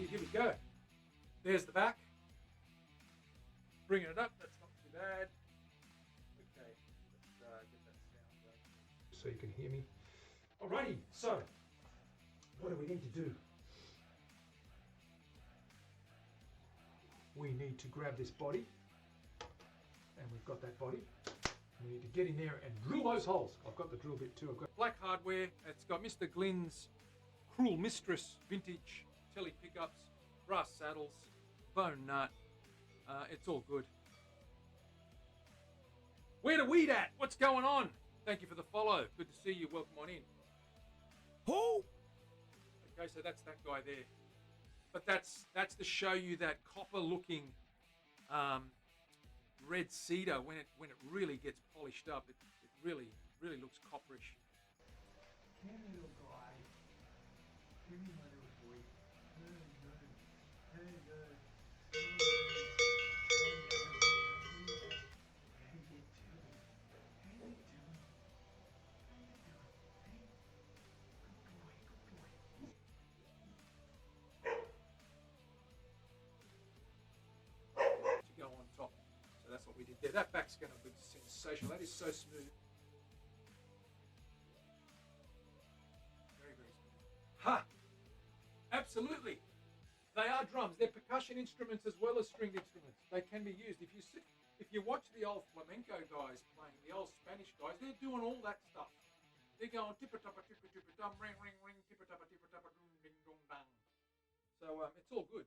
Here we go. There's the back. Bringing it up. That's not too bad. Okay, let's get that sound going so you can hear me. Alrighty, so what do we need to do? We need to grab this body, and we've got that body. We need to get in there and drill those holes. I've got the drill bit too. I've got black hardware. It's got Mr. Glynn's Cruel Mistress vintage telly pickups, brass saddles, bone nut. It's all good. Where the weed at? What's going on? Thank you for the follow. Good to see you. Welcome on in. Who? Okay, so that's that guy there. But that's to show you that copper-looking red cedar when it really gets polished up. It really looks copperish. Come here, little guy. Come here, my little boy. Go on top. So that's what we did there. That back's going to be sensational. That is so smooth. Very smooth. Ha! Absolutely. They are drums. They're percussion instruments as well as stringed instruments. They can be used. If you watch the old flamenco guys playing, the old Spanish guys, they're doing all that stuff. They're going tippa-tappa, tippa-tippa-dum, ring, ring, ring, tippa-tappa, tippa-tappa, dum, ding, dong, dang. So it's all good.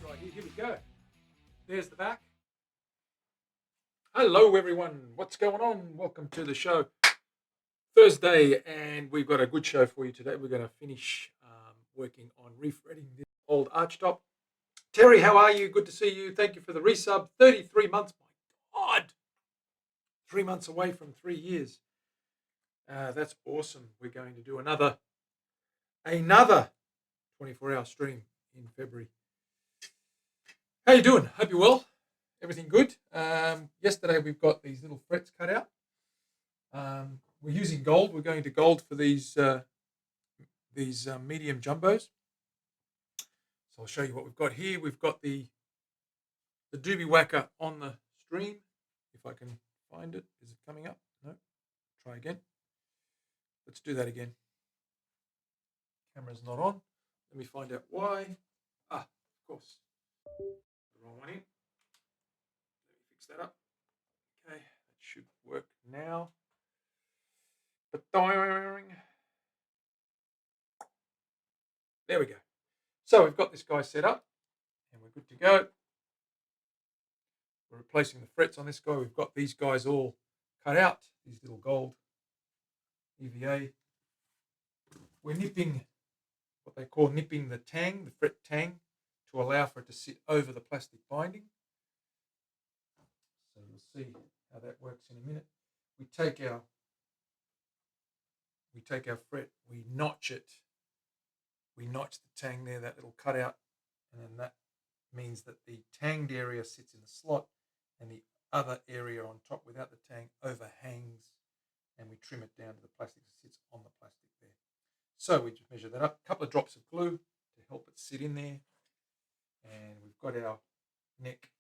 Right, here we go. There's the back. Hello, everyone. What's going on? Welcome to the show. Thursday, and we've got a good show for you today. We're going to finish working on refretting this old archtop. Terry, how are you? Good to see you. Thank you for the resub. 33 months. My God. 3 months away from 3 years. That's awesome. We're going to do another 24-hour stream in February. How you doing? Hope you're well. Everything good? Yesterday we've got these little frets cut out. We're using gold. We're going to gold for these medium jumbos. So I'll show you what we've got here. We've got the doobie whacker on the stream. If I can find it. Is it coming up? No. Try again. Let's do that again. Camera's not on. Let me find out why. Of course. The wrong one in. Let me fix that up. Okay, that should work now. There we go. So we've got this guy set up and we're good to go. We're replacing the frets on this guy. We've got these guys all cut out, these little gold EVA. We're nipping what they call nipping the tang, the fret tang, to allow for it to sit over the plastic binding. So you'll see how that works in a minute. We take our fret, we notch it. We notch the tang there, that little cutout, and then that means that the tanged area sits in the slot and the other area on top without the tang overhangs, and we trim it down to the plastic that sits on the plastic there. So we just measure that up, a couple of drops of glue to help it sit in there. And we've got our neck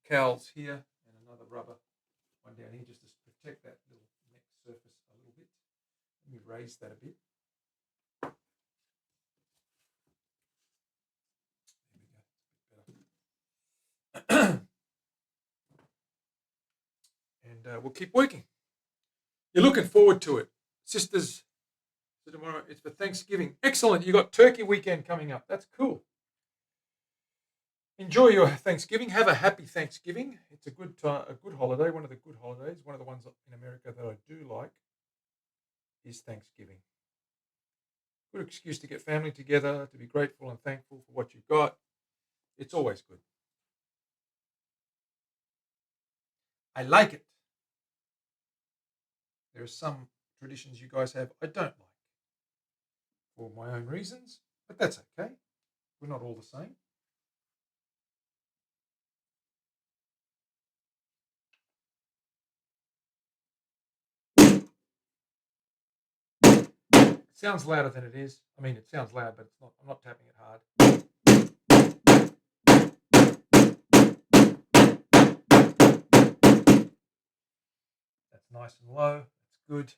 cowls here and another rubber one down here just to protect that little neck surface a little bit. Let me raise that a bit. There we go, and we'll keep working. You're looking forward to it. Sisters, so tomorrow it's for Thanksgiving. Excellent. You got Turkey weekend coming up. That's cool. Enjoy your Thanksgiving. Have a happy Thanksgiving. It's a good holiday. One of the good holidays. One of the ones in America that I do like is Thanksgiving. Good excuse to get family together, to be grateful and thankful for what you've got. It's always good. I like it. There are some traditions you guys have I don't like for my own reasons, but that's okay. We're not all the same. sounds louder than it is. I mean, it sounds loud, but it's not. I'm not tapping it hard. That's nice and low. That's good.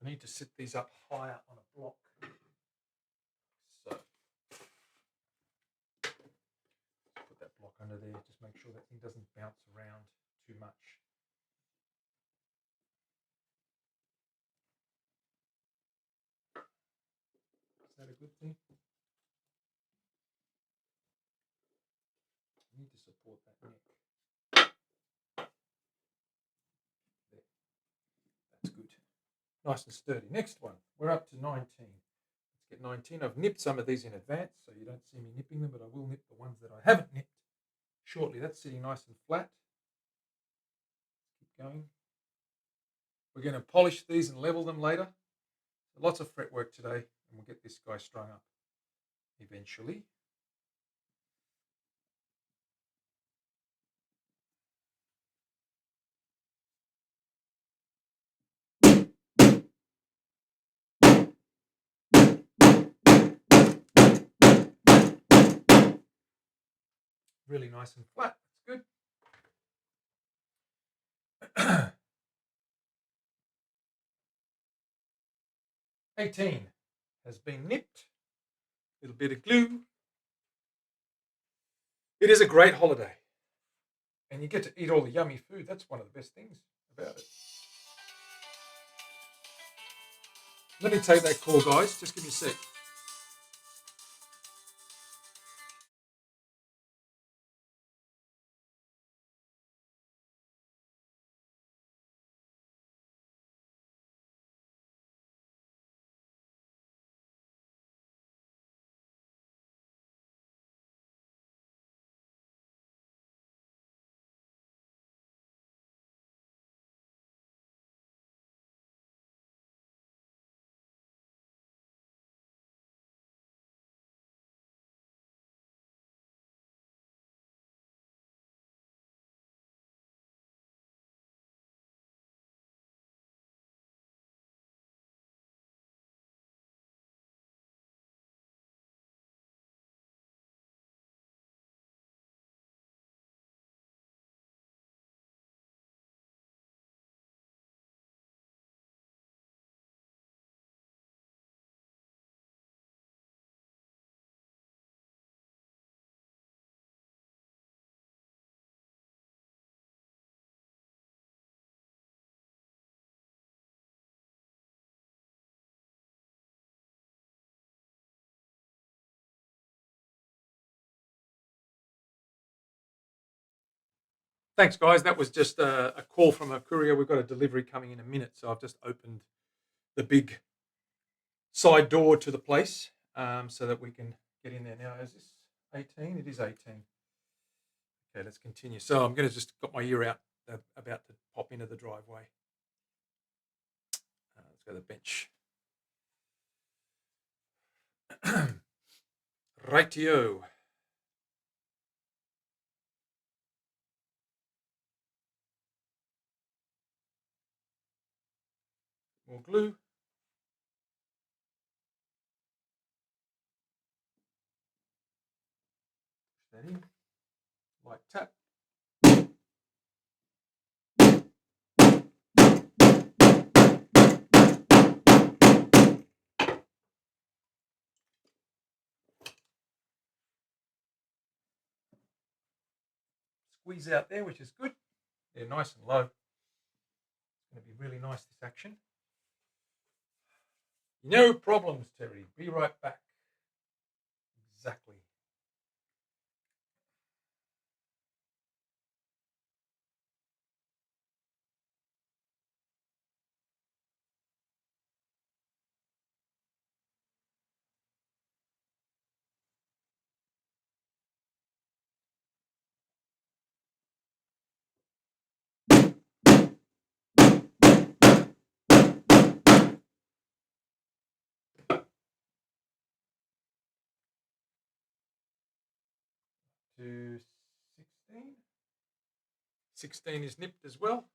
I need to sit these up higher on a block. So put that block under there. Just make sure that thing doesn't bounce around too much. Is that a good thing? I need to support that neck. There. That's good. Nice and sturdy. Next one. We're up to 19. Let's get 19. I've nipped some of these in advance, so you don't see me nipping them, but I will nip the ones that I haven't nipped shortly. That's sitting nice and flat. Keep going. We're going to polish these and level them later. Lots of fretwork today, and we'll get this guy strung up eventually. Really nice and flat. That's good. 18 has been nipped. A little bit of glue. It is a great holiday. And you get to eat all the yummy food. That's one of the best things about it. Let me take that call, guys. Just give me a sec. Thanks, guys. That was just a call from a courier. We've got a delivery coming in a minute, so I've just opened the big side door to the place so that we can get in there now. Is this 18? It is 18. Okay, let's continue. So I'm going to just got my ear out, about to pop into the driveway. Let's go to the bench. Rightio. More glue. Push that in. Light tap. Squeeze out there, which is good. They're nice and low. It's going to be really nice, this action. No problems, Terry. Be right back. Exactly. To 15. 16 is nipped as well.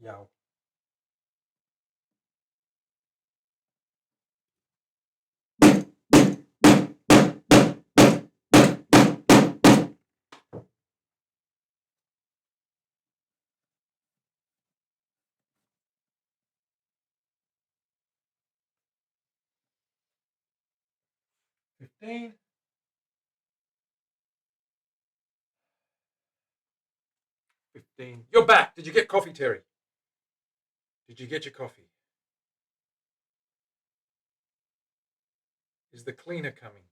Yow. $15. $15. You're back. Did you get coffee, Terry? Did you get your coffee? Is the cleaner coming?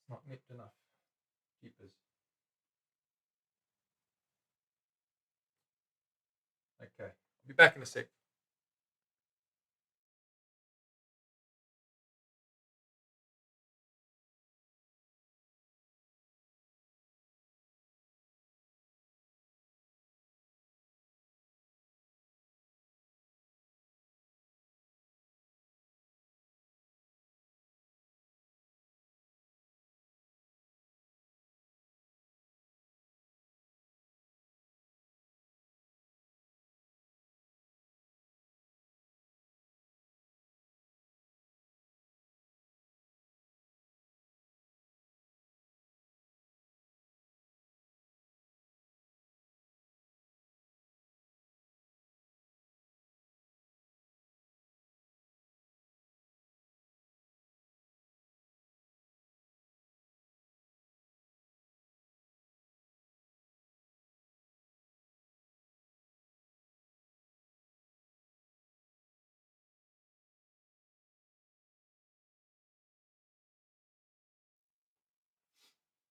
It's not nipped enough. Keepers. Okay. I'll be back in a sec.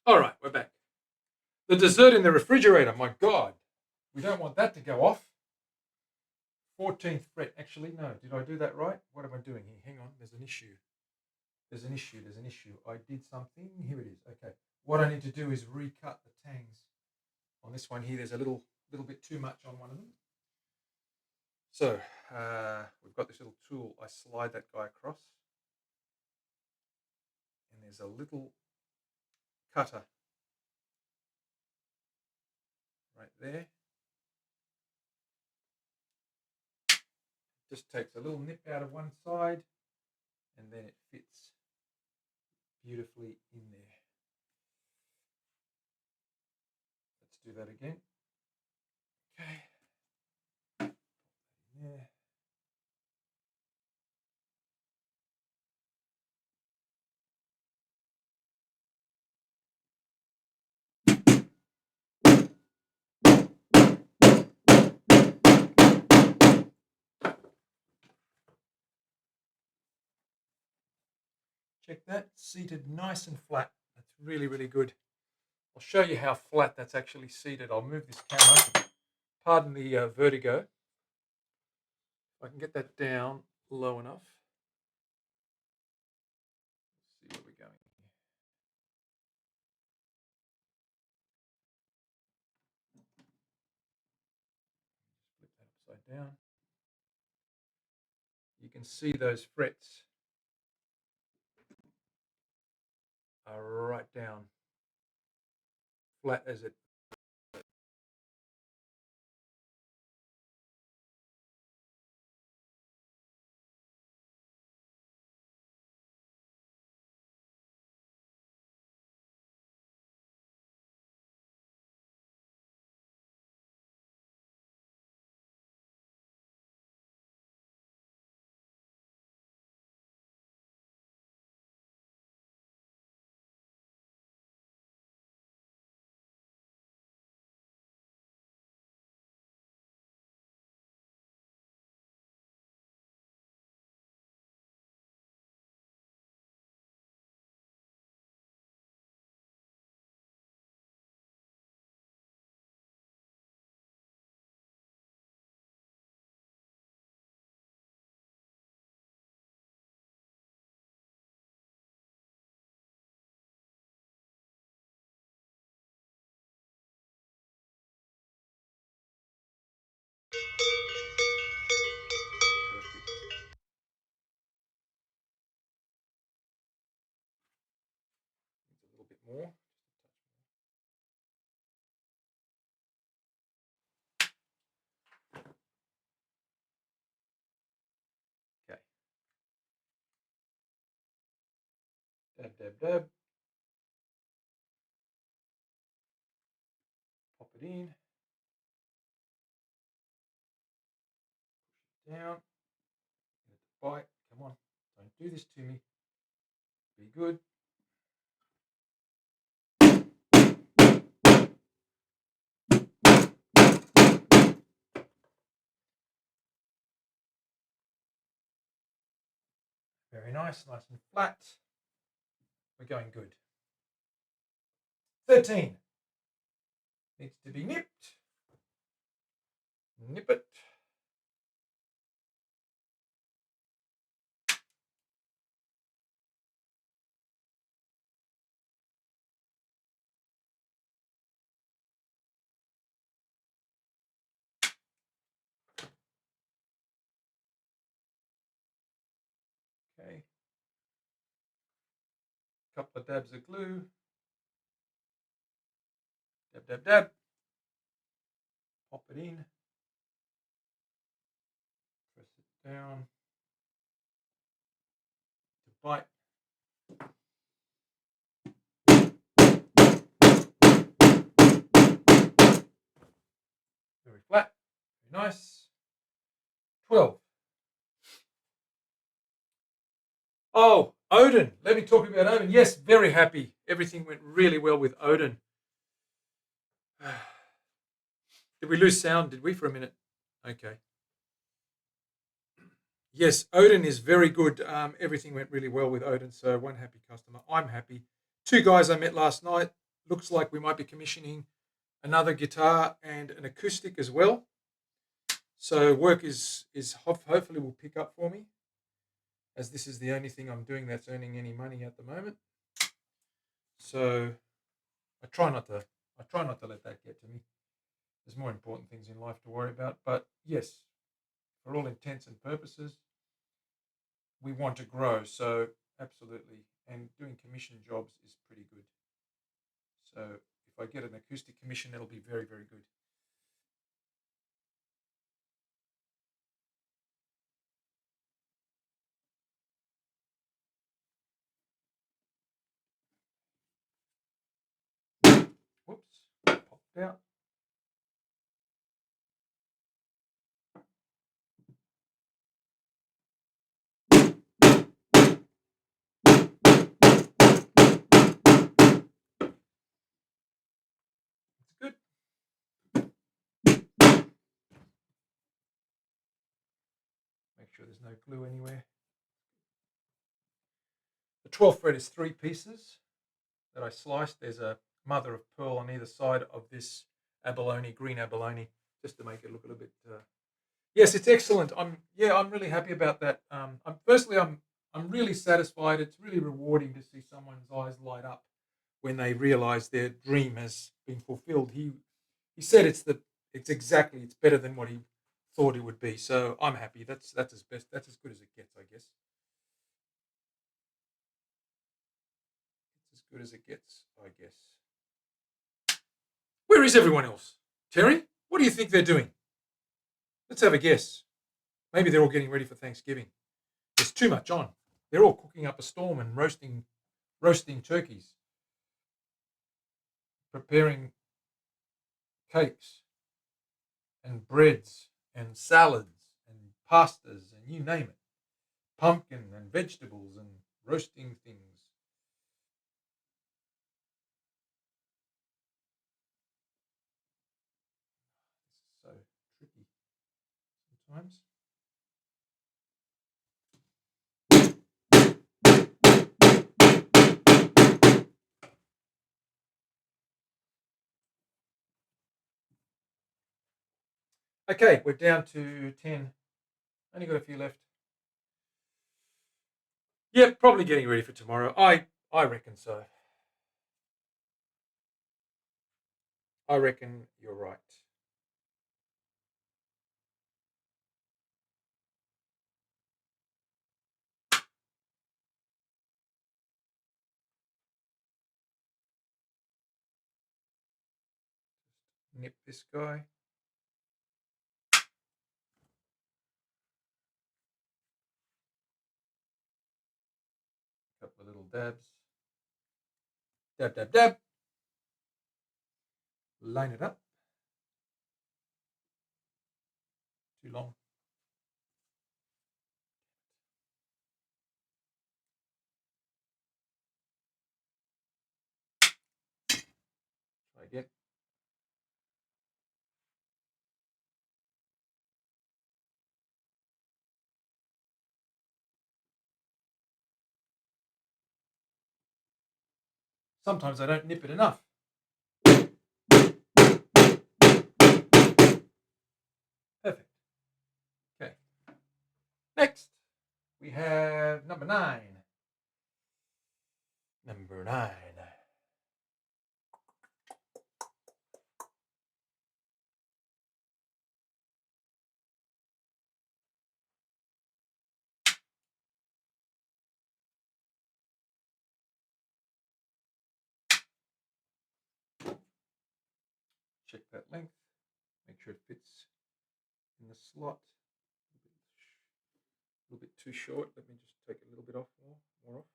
All right, we're back. The dessert in the refrigerator. My God. We don't want that to go off. 14th fret. Actually, no. Did I do that right? What am I doing here? Hang on. There's an issue. There's an issue. I did something. Here it is. Okay. What I need to do is recut the tangs. On this one here, there's a little bit too much on one of them. So we've got this little tool. I slide that guy across. And there's a little cutter right there. Just takes a little nip out of one side, and then it fits beautifully in there. Let's do that again. Okay. Yeah. Check that, seated nice and flat. That's really, really good. I'll show you how flat that's actually seated. I'll move this camera. Pardon the vertigo. If I can get that down low enough. Let's see where we're going here. Flip that upside down. You can see those frets are right down, flat as it. more. Okay. Dab, dab, dab. Pop it in. Push it down. Get it to bite. Come on. Don't do this to me. Be good. Very nice and flat. We're going good. 13. Needs to be nipped. Nip it. Okay. Couple of dabs of glue. Dab, dab, dab. Pop it in. Press it down. To bite. Very flat. Very nice. 12. Oh, Odin. Let me talk about Odin. Yes, very happy. Everything went really well with Odin. Did we lose sound? Did we for a minute? Okay. Yes, Odin is very good. Everything went really well with Odin. So one happy customer. I'm happy. 2 guys I met last night. Looks like we might be commissioning another guitar and an acoustic as well. So work is hopefully will pick up for me, as this is the only thing I'm doing that's earning any money at the moment. So I try not to let that get to me. There's more important things in life to worry about. But yes, for all intents and purposes, we want to grow. So absolutely, and doing commission jobs is pretty good. So if I get an acoustic commission, it'll be very, very good. Whoops, popped out. It's good. Make sure there's no glue anywhere. The 12th fret is 3 pieces that I sliced. There's a mother of pearl on either side of this abalone, green abalone, just to make it look a little bit. Yes, it's excellent. I'm really happy about that. I'm really satisfied. It's really rewarding to see someone's eyes light up when they realise their dream has been fulfilled. He said it's better than what he thought it would be. So I'm happy. That's as good as it gets, I guess. It's as good as it gets, I guess. Where is everyone else? Terry, what do you think they're doing? Let's have a guess. Maybe they're all getting ready for Thanksgiving. There's too much on. They're all cooking up a storm and roasting turkeys, preparing cakes and breads and salads and pastas and you name it. Pumpkin and vegetables and roasting things. This is so tricky sometimes. Okay, we're down to 10. Only got a few left. Yep, probably getting ready for tomorrow. I reckon so. I reckon you're right. nip this guy. Couple of little dabs. Dab, dab, dab. Line it up. Too long. Try again. Sometimes I don't nip it enough. Perfect. Okay. Next, we have number 9. Number 9. Check that length. Make sure it fits in the slot. A little bit too short. Let me just take a little bit off, more off.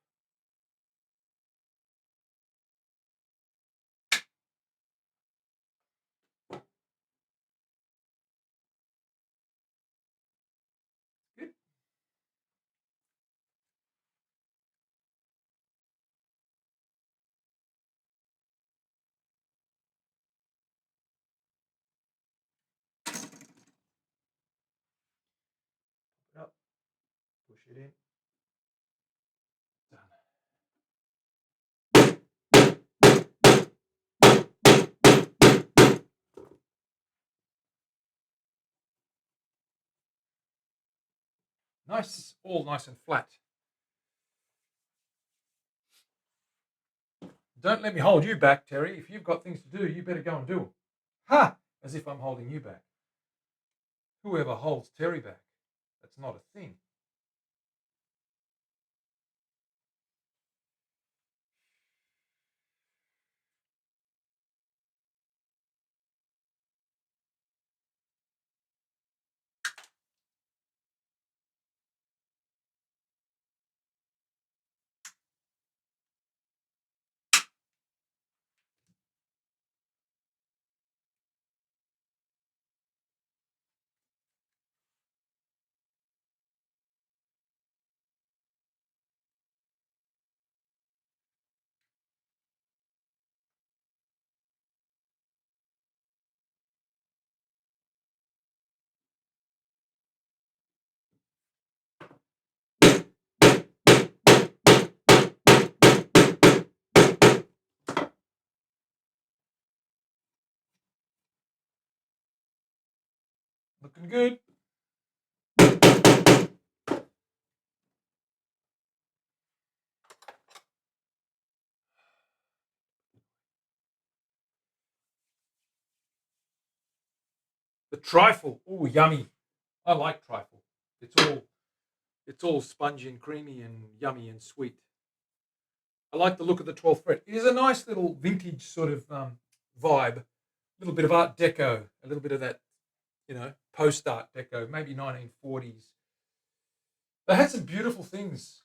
Good. Pop it up. Push it in. Done. Nice, all nice and flat. Don't let me hold you back, Terry. If you've got things to do, you better go and do them. Ha! As if I'm holding you back. Whoever holds Terry back, that's not a thing. Looking good. The trifle. Oh, yummy. I like trifle. It's all spongy and creamy and yummy and sweet. I like the look of the 12th fret. It is a nice little vintage sort of vibe. A little bit of Art Deco, a little bit of that, post Art Deco, maybe 1940s. They had some beautiful things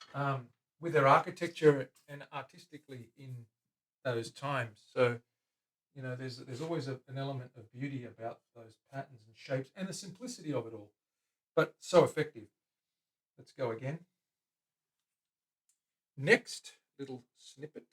with their architecture and artistically in those times. So, there's always an element of beauty about those patterns and shapes and the simplicity of it all, but so effective. Let's go again. Next little snippet.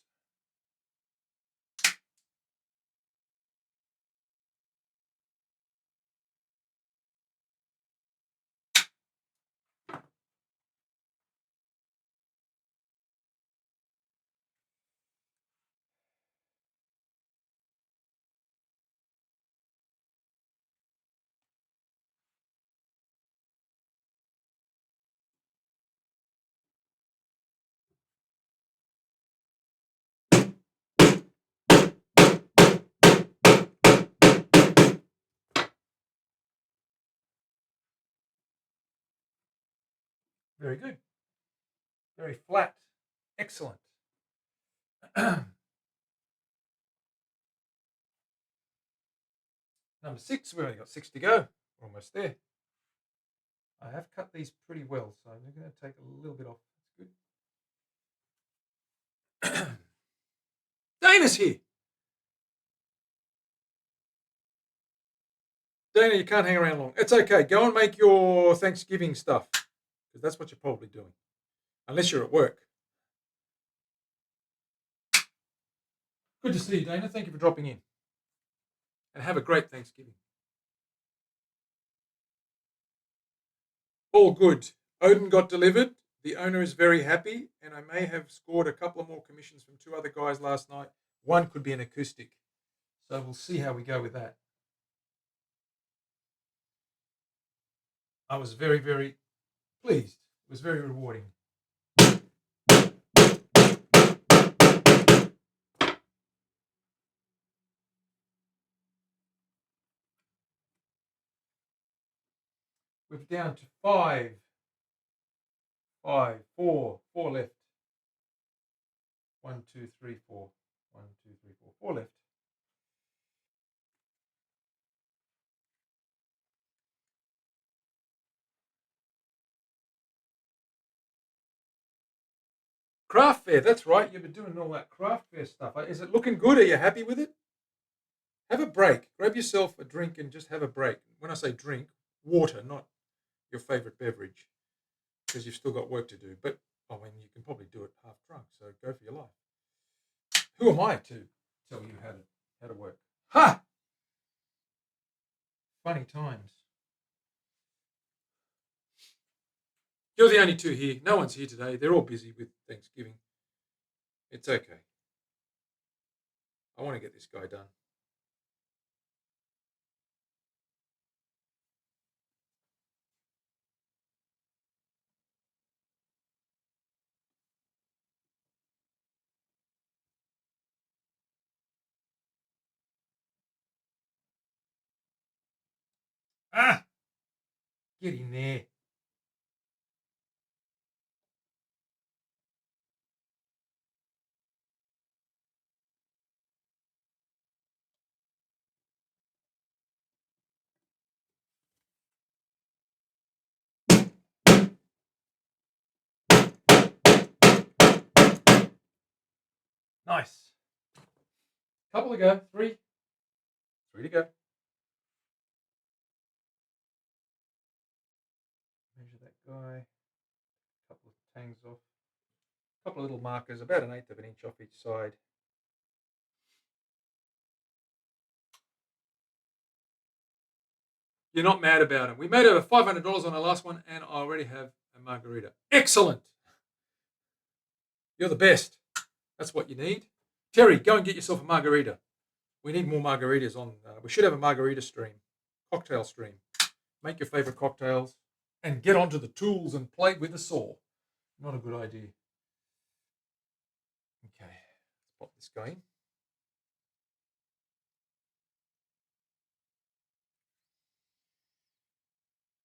Very good. Very flat. Excellent. Number 6, we've only got 6 to go. We're almost there. I have cut these pretty well, so I'm going to take a little bit off. That's good. Dana's here. Dana, you can't hang around long. It's okay. Go and make your Thanksgiving stuff, because that's what you're probably doing, unless you're at work. Good to see you, Dana. Thank you for dropping in. And have a great Thanksgiving. All good. Odin got delivered. The owner is very happy, and I may have scored a couple of more commissions from 2 other guys last night. One could be an acoustic. So we'll see how we go with that. I was very, very pleased. It was very rewarding. We're down to 5, 4 left. 1, 2, 3, 4. 1, 2, 3, 4. 4 left. Craft fair, that's right. You've been doing all that craft fair stuff. Is it looking good? Are you happy with it? Have a break. Grab yourself a drink and just have a break. When I say drink, water, not your favorite beverage, because you've still got work to do. But I mean, you can probably do it half drunk. So go for your life. Who am I to tell you how to work? Ha! Funny times. You're the only 2 here. No one's here today. They're all busy with Thanksgiving. It's okay. I want to get this guy done. Ah! Get in there. Nice. Couple to go. 3. 3 to go. Measure that guy. Couple of tangs off. Couple of little markers, about 1/8 of an inch off each side. You're not mad about it. We made over $500 on our last one, and I already have a margarita. Excellent. You're the best. That's what you need. Terry, go and get yourself a margarita. We need more margaritas on. We should have a margarita stream, cocktail stream. Make your favorite cocktails and get onto the tools and play with a saw. Not a good idea. Okay, let's pop this guy in.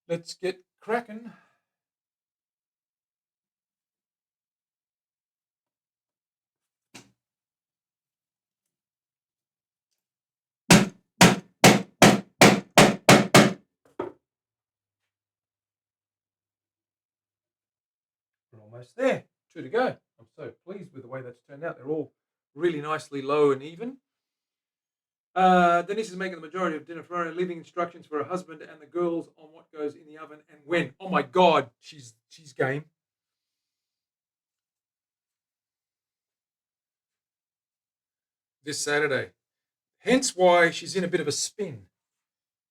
Let's get cracking. We're almost there. 2 to go. I'm so pleased with the way that's turned out. They're all really nicely low and even. Denise is making the majority of dinner for her, leaving instructions for her husband and the girls on what goes in the oven and when. Oh my God, she's game. This Saturday. Hence why she's in a bit of a spin.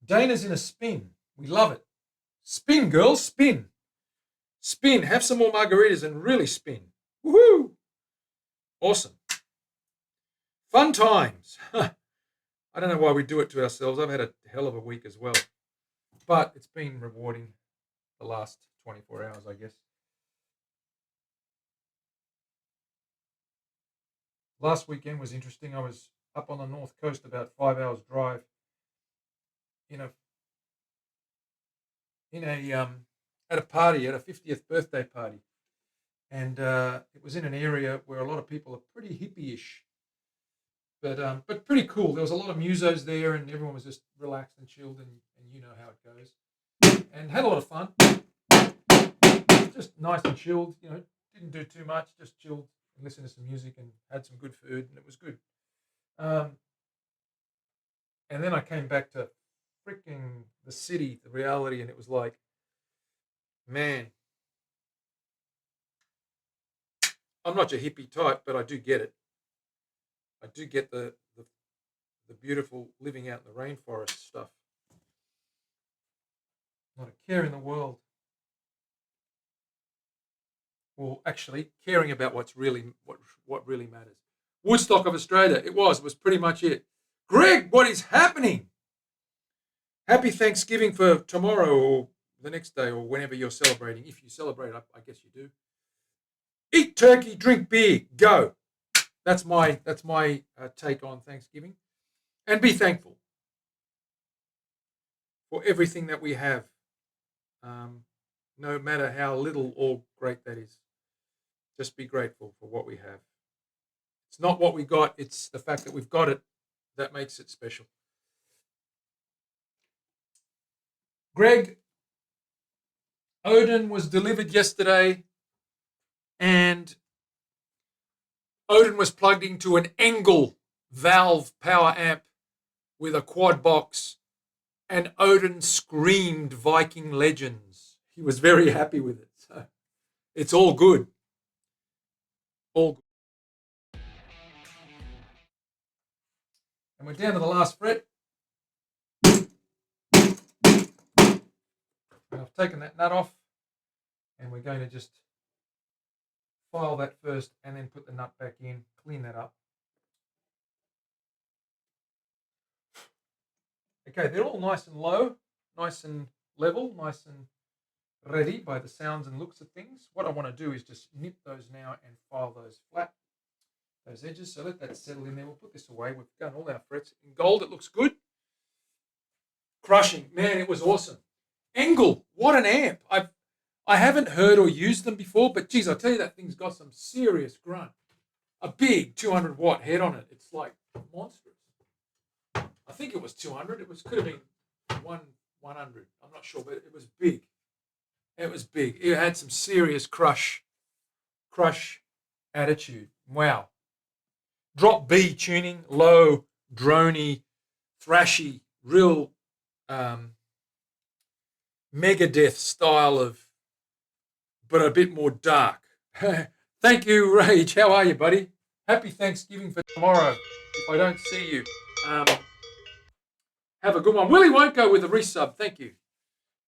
Dana's in a spin. We love it. Spin, girls, spin. Spin. Have some more margaritas and really spin. Woohoo! Awesome. Fun times. I don't know why we do it to ourselves. I've had a hell of a week as well. But it's been rewarding the last 24 hours, I guess. Last weekend was interesting. I was up on the north coast, about 5 hours drive, at a party, at a 50th birthday party. And it was in an area where a lot of people are pretty hippie-ish. But pretty cool. There was a lot of musos there, and everyone was just relaxed and chilled, and you know how it goes. And had a lot of fun. Just nice and chilled. Didn't do too much. Just chilled and listened to some music and had some good food, and it was good. Um, and then I came back to freaking the city, the reality, and it was like, man, I'm not your hippie type, but I do get it. I do get the beautiful living out in the rainforest stuff. Not a care in the world. Well, actually, caring about what really matters. Woodstock of Australia. It was pretty much it. Greg, what is happening? Happy Thanksgiving for tomorrow or the next day or whenever you're celebrating. If you celebrate, I guess you do. Eat turkey, drink beer, go. That's my take on Thanksgiving, and be thankful for everything that we have, no matter how little or great that is. Just be grateful for what we have. It's not what we got; it's the fact that we've got it that makes it special. Greg, Odin was delivered yesterday, and Odin was plugged into an Engel valve power amp with a quad box, and Odin screamed Viking legends. He was very happy with it. So it's all good. All good. And we're down to the last fret. And I've taken that nut off, and we're going to just file that first and then put the nut back in, clean that up. Okay, they're all nice and low, nice and level, nice and ready by the sounds and looks of things. What I want to do is just nip those now and file those flat, those edges. So let that settle in there. We'll put this away. We've done all our frets. In gold, it looks good. Crushing. Man, it was awesome. Engel, what an amp. I haven't heard or used them before, but geez, I tell you, that thing's got some serious grunt. A big 200 watt head on it. It's like monstrous. I think it was 200. Could have been 100. I'm not sure, but it was big. It was big. It had some serious crush attitude. Wow. Drop B tuning, low, droney, thrashy, real Megadeth style of, but a bit more dark. Thank you, Rage. How are you, buddy? Happy Thanksgiving for tomorrow. If I don't see you, have a good one. Willie won't go with a resub. Thank you.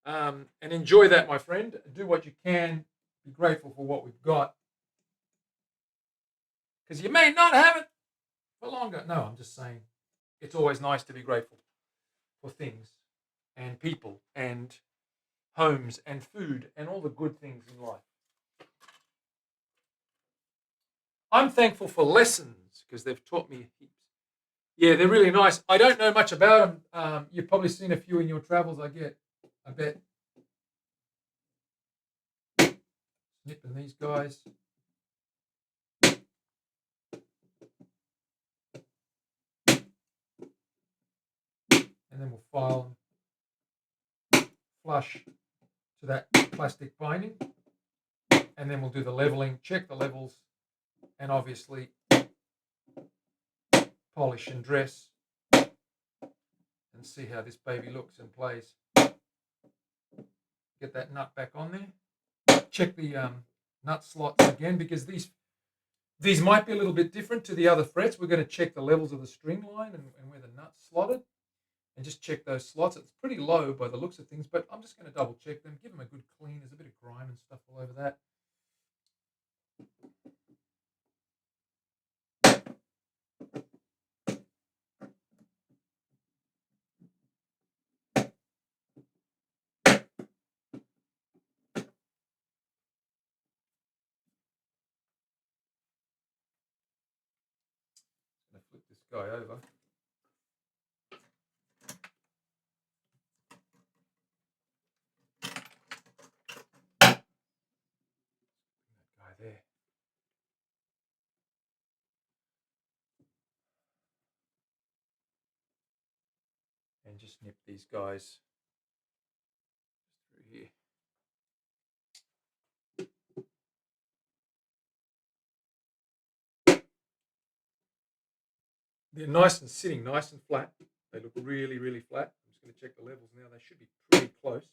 And enjoy that, my friend. Do what you can. Be grateful for what we've got. Because you may not have it for longer. No, I'm just saying it's always nice to be grateful for things and people and homes and food and all the good things in life. I'm thankful for lessons because they've taught me heaps. Yeah, they're really nice. I don't know much about them. You've probably seen a few in your travels, I bet. Snipping these guys. And then we'll file them flush to that plastic binding. And then we'll do the leveling, check the levels, and obviously polish and dress and see how this baby looks and plays. Get that nut back on there. Check the nut slots again because these might be a little bit different to the other frets. We're going to check the levels of the string line and where the nut's slotted and just check those slots. It's pretty low by the looks of things, but I'm just going to double check them, give them a good clean. There's a bit of grime and stuff all over that. I'm going to flip this guy over. That guy there. just nip these guys through here. They're nice and sitting nice and flat. They look really, really flat. I'm just going to check the levels now. They should be pretty close.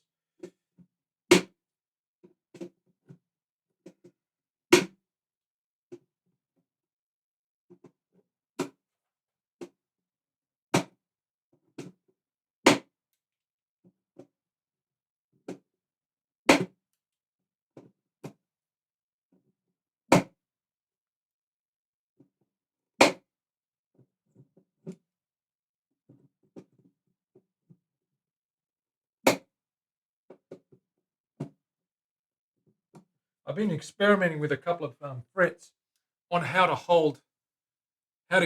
I've been experimenting with a couple of frets on how to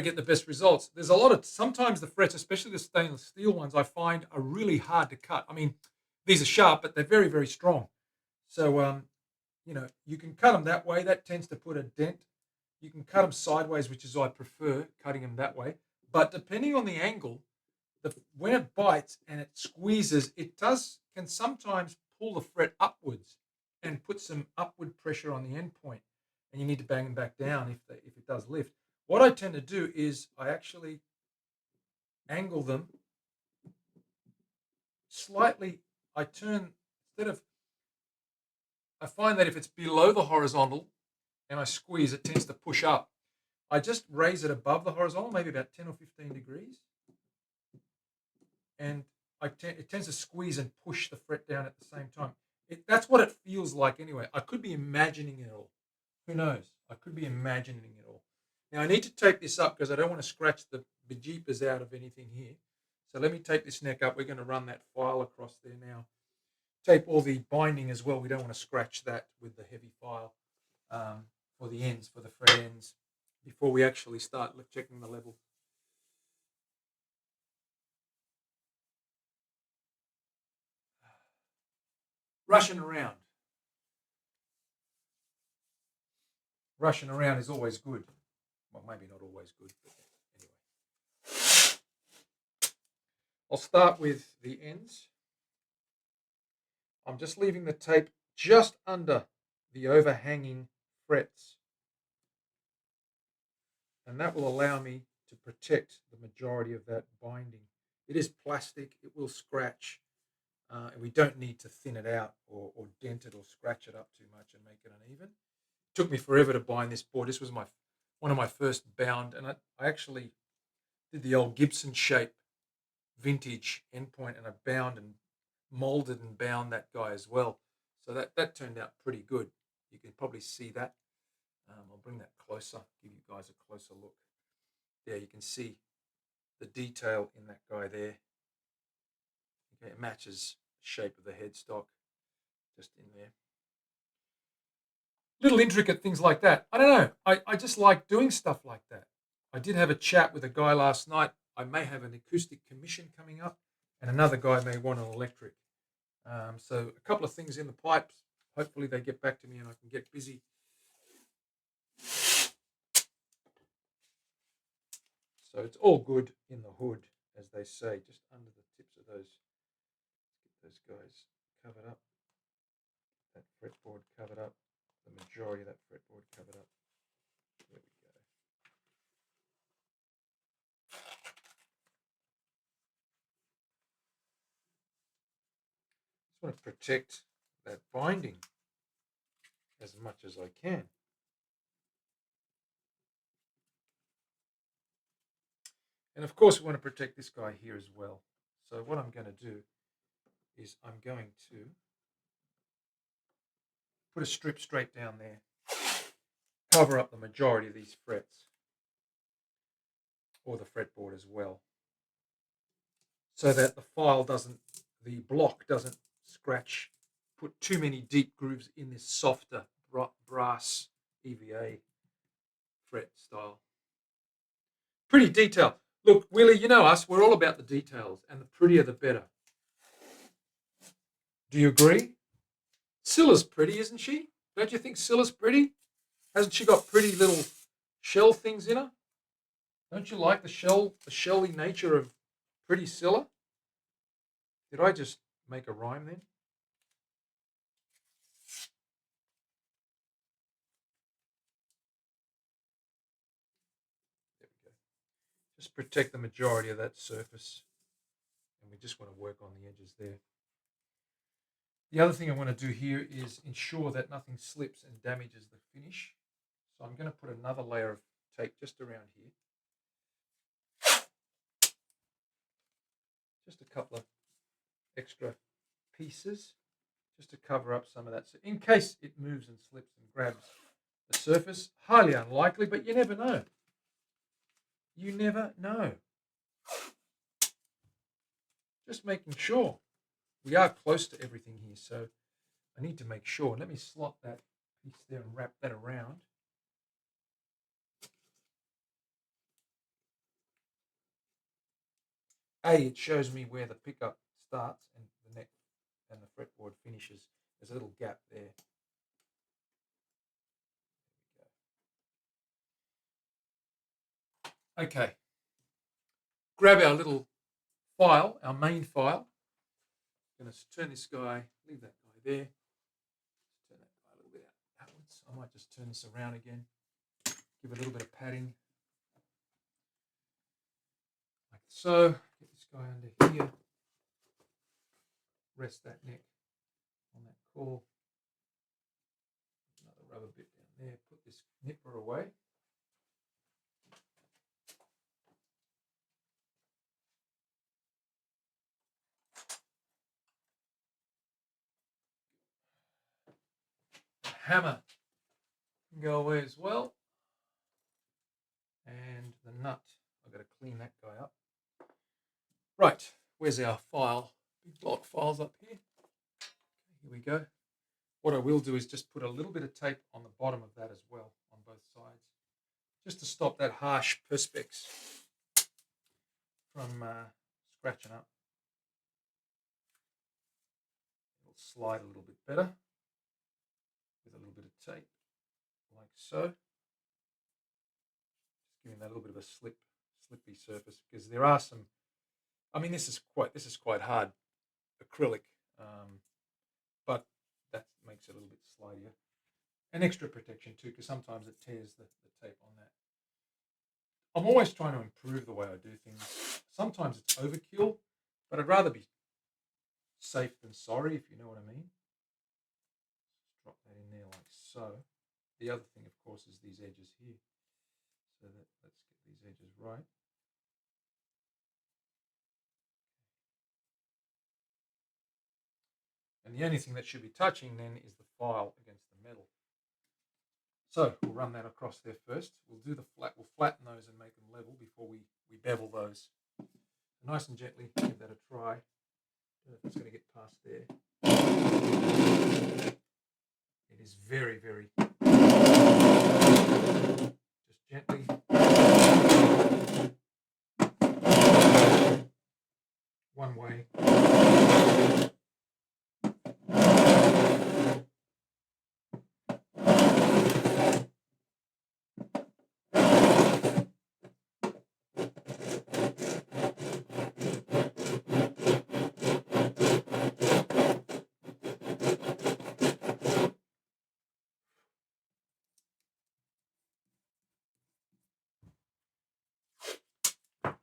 get the best results. There's a lot of, sometimes the frets, especially the stainless steel ones, I find are really hard to cut. I mean, these are sharp, but they're very, very strong. So, you can cut them that way. That tends to put a dent. You can cut them sideways, which is I prefer, cutting them that way. But depending on the angle, when it bites and it squeezes, can sometimes pull the fret upwards and put some upward pressure on the end point, and you need to bang them back down if it does lift. What I tend to do is I actually angle them slightly. I find that if it's below the horizontal and I squeeze, it tends to push up. I just raise it above the horizontal, maybe about 10 or 15 degrees, and it tends to squeeze and push the fret down at the same time. That's what it feels like anyway. I could be imagining it all. Who knows? I could be imagining it all. Now, I need to tape this up because I don't want to scratch the bejeepers out of anything here. So let me take this neck up. We're going to run that file across there now. Tape all the binding as well. We don't want to scratch that with the heavy file for the ends, for the fret ends, before we actually start checking the level. Rushing around. Rushing around is always good. Well, maybe not always good, but anyway. I'll start with the ends. I'm just leaving the tape just under the overhanging frets. And that will allow me to protect the majority of that binding. It is plastic, it will scratch, and we don't need to thin it out or dent it or scratch it up too much and make it uneven. It took me forever to bind this board. This was one of my first bound, and I actually did the old Gibson shape vintage endpoint, and I bound and molded and bound that guy as well. So that turned out pretty good. You can probably see that. I'll bring that closer, give you guys a closer look. There, you can see the detail in that guy there. Okay, it matches the shape of the headstock just in there. Little intricate things like that. I don't know. I just like doing stuff like that. I did have a chat with a guy last night. I may have an acoustic commission coming up, and another guy may want an electric. So a couple of things in the pipes. Hopefully they get back to me and I can get busy. So it's all good in the hood, as they say, just under the tips of those. Get those guys covered up. That fretboard covered up. The majority of that fretboard covered up. There we go. Just want to protect that binding as much as I can. And of course, we want to protect this guy here as well. So what I'm going to do is I'm going to put a strip straight down there, cover up the majority of these frets, or the fretboard as well, so that the block doesn't scratch, put too many deep grooves in this softer brass EVA fret style. Pretty detailed. Look, Willie, you know us, we're all about the details, and the prettier the better. Do you agree? Scylla's pretty, isn't she? Don't you think Scylla's pretty? Hasn't she got pretty little shell things in her? Don't you like the shelly nature of pretty Scylla? Did I just make a rhyme then? There we go. Just protect the majority of that surface. And we just want to work on the edges there. The other thing I want to do here is ensure that nothing slips and damages the finish. So I'm going to put another layer of tape just around here. Just a couple of extra pieces just to cover up some of that. So in case it moves and slips and grabs the surface, highly unlikely, but you never know. You never know. Just making sure. We are close to everything here, so I need to make sure. Let me slot that piece there and wrap that around. It shows me where the pickup starts and the neck and the fretboard finishes. There's a little gap there. Okay. Grab our little file, our main file. I'm going to turn this guy, leave that guy there. Turn that guy a little bit outwards. I might just turn this around again. Give it a little bit of padding. Like so. Get this guy under here. Rest that neck on that core. Another rubber bit down there. Put this nipper away. The hammer can go away as well. And the nut. I've got to clean that guy up. Right, where's our file? Big block files up here. Here we go. What I will do is just put a little bit of tape on the bottom of that as well, on both sides, just to stop that harsh perspex from scratching up. It'll slide a little bit better with a little bit of tape, like so. Just giving that a little bit of a slippy surface, because there are some. I mean, this is quite hard acrylic, but that makes it a little bit slidier. And extra protection too, because sometimes it tears the tape on that. I'm always trying to improve the way I do things. Sometimes it's overkill, but I'd rather be safe than sorry, if you know what I mean. Just drop that in there like so. The other thing, of course, is these edges here. So let's get these edges right. And the only thing that should be touching then is the file against the metal. So we'll run that across there first. We'll flatten those and make them level before we bevel those. Nice and gently, give that a try. I don't know if it's going to get past there. It is very, very. Just gently. One way.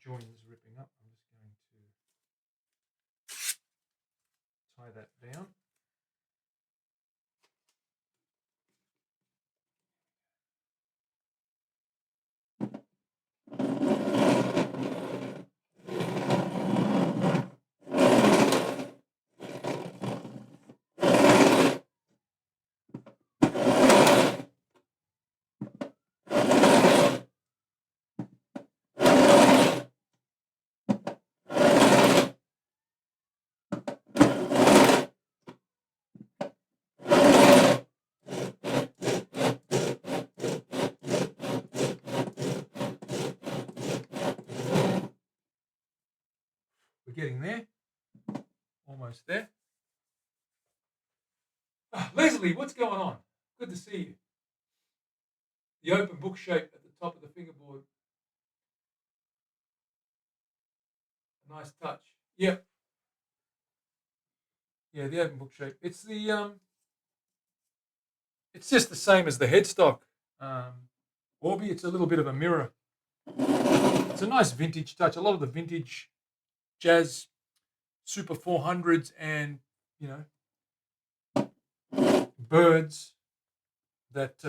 Join is ripping up. I'm just going to tie that down. We're getting there. Almost there. Leslie, what's going on? Good to see you. The open book shape at the top of the fingerboard. Nice touch. Yep. Yeah, the open book shape. It's the it's just the same as the headstock. Orby, it's a little bit of a mirror. It's a nice vintage touch. A lot of the vintage jazz Super 400s and, you know, birds that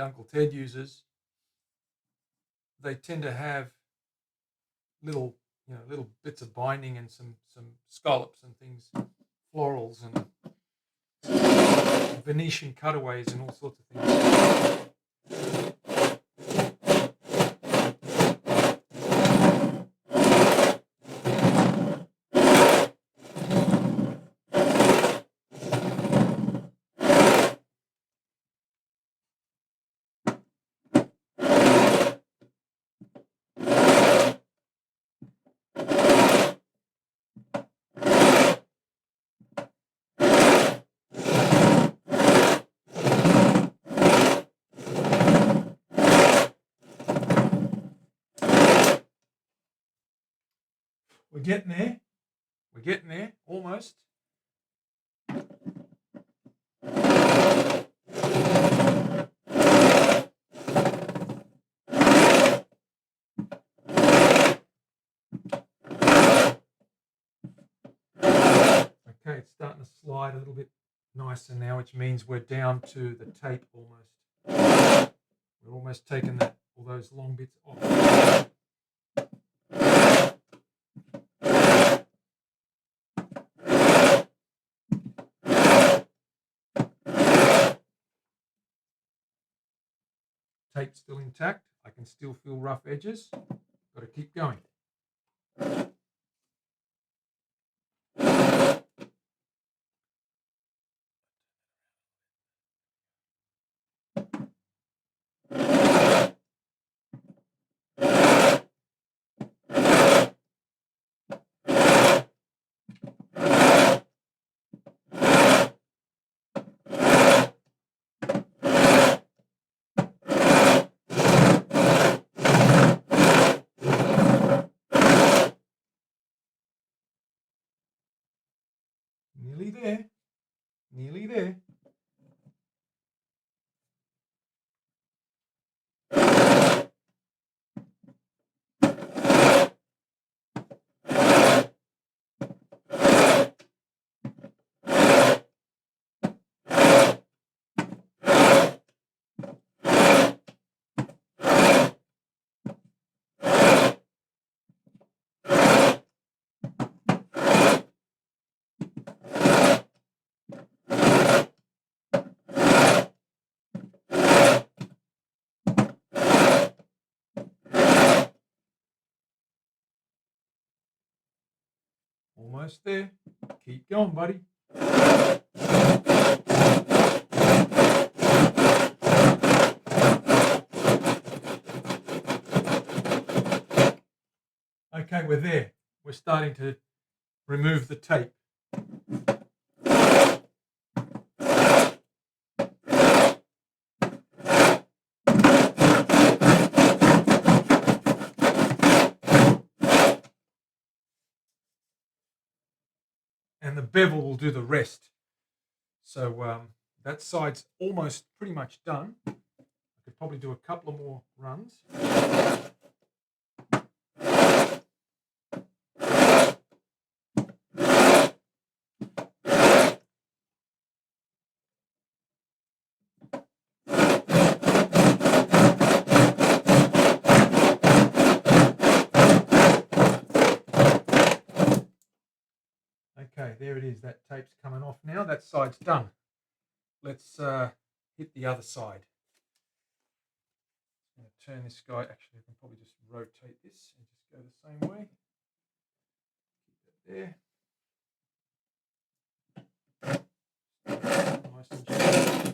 Uncle Ted uses, they tend to have little, little bits of binding and some scallops and things, florals and Venetian cutaways and all sorts of things. We're getting there. We're getting there, almost. Okay, it's starting to slide a little bit nicer now, which means we're down to the tape almost. We're almost taking all those long bits off. Tape's still intact. I can still feel rough edges. Got to keep going. Nearly there. Nearly there. Almost there. Keep going, buddy. Okay, we're there. We're starting to remove the tape. And the bevel will do the rest. So that side's almost pretty much done. I could probably do a couple of more runs. Okay, there it is. That tape's coming off now. That side's done. Let's hit the other side. I'm going to turn this guy. Actually, I can probably just rotate this and just go the same way. Keep that there. Nice and gentle.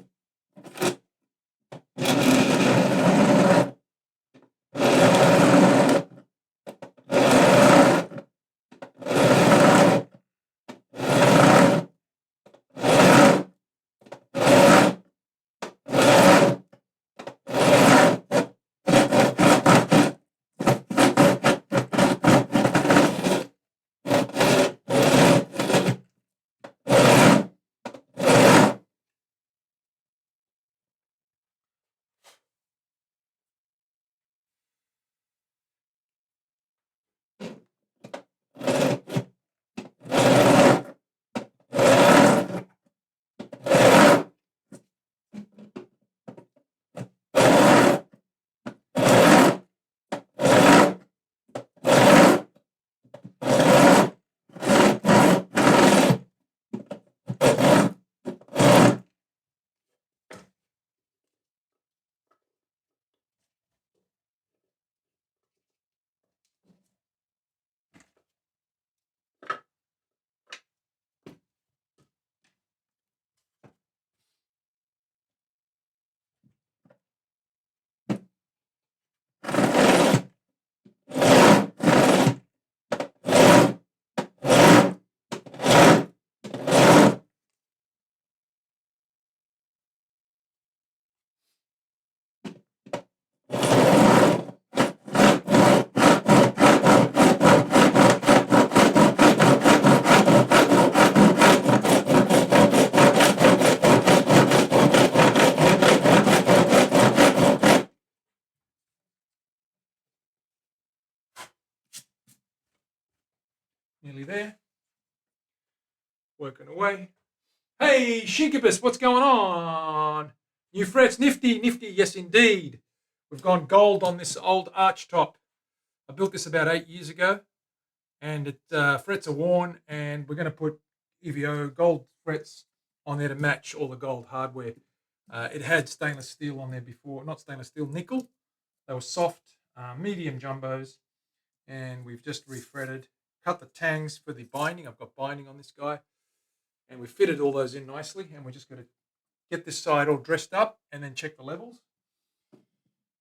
Nearly there. Working away. Hey, Shinkabus, what's going on? New frets, nifty, yes indeed. We've gone gold on this old arch top. I built this about 8 years ago, and it frets are worn, and we're going to put EVO gold frets on there to match all the gold hardware. It had stainless steel on there before, not stainless steel, nickel. They were soft, medium jumbos, and we've just refretted. Cut the tangs for the binding. I've got binding on this guy, and we fitted all those in nicely, and we're just going to get this side all dressed up and then check the levels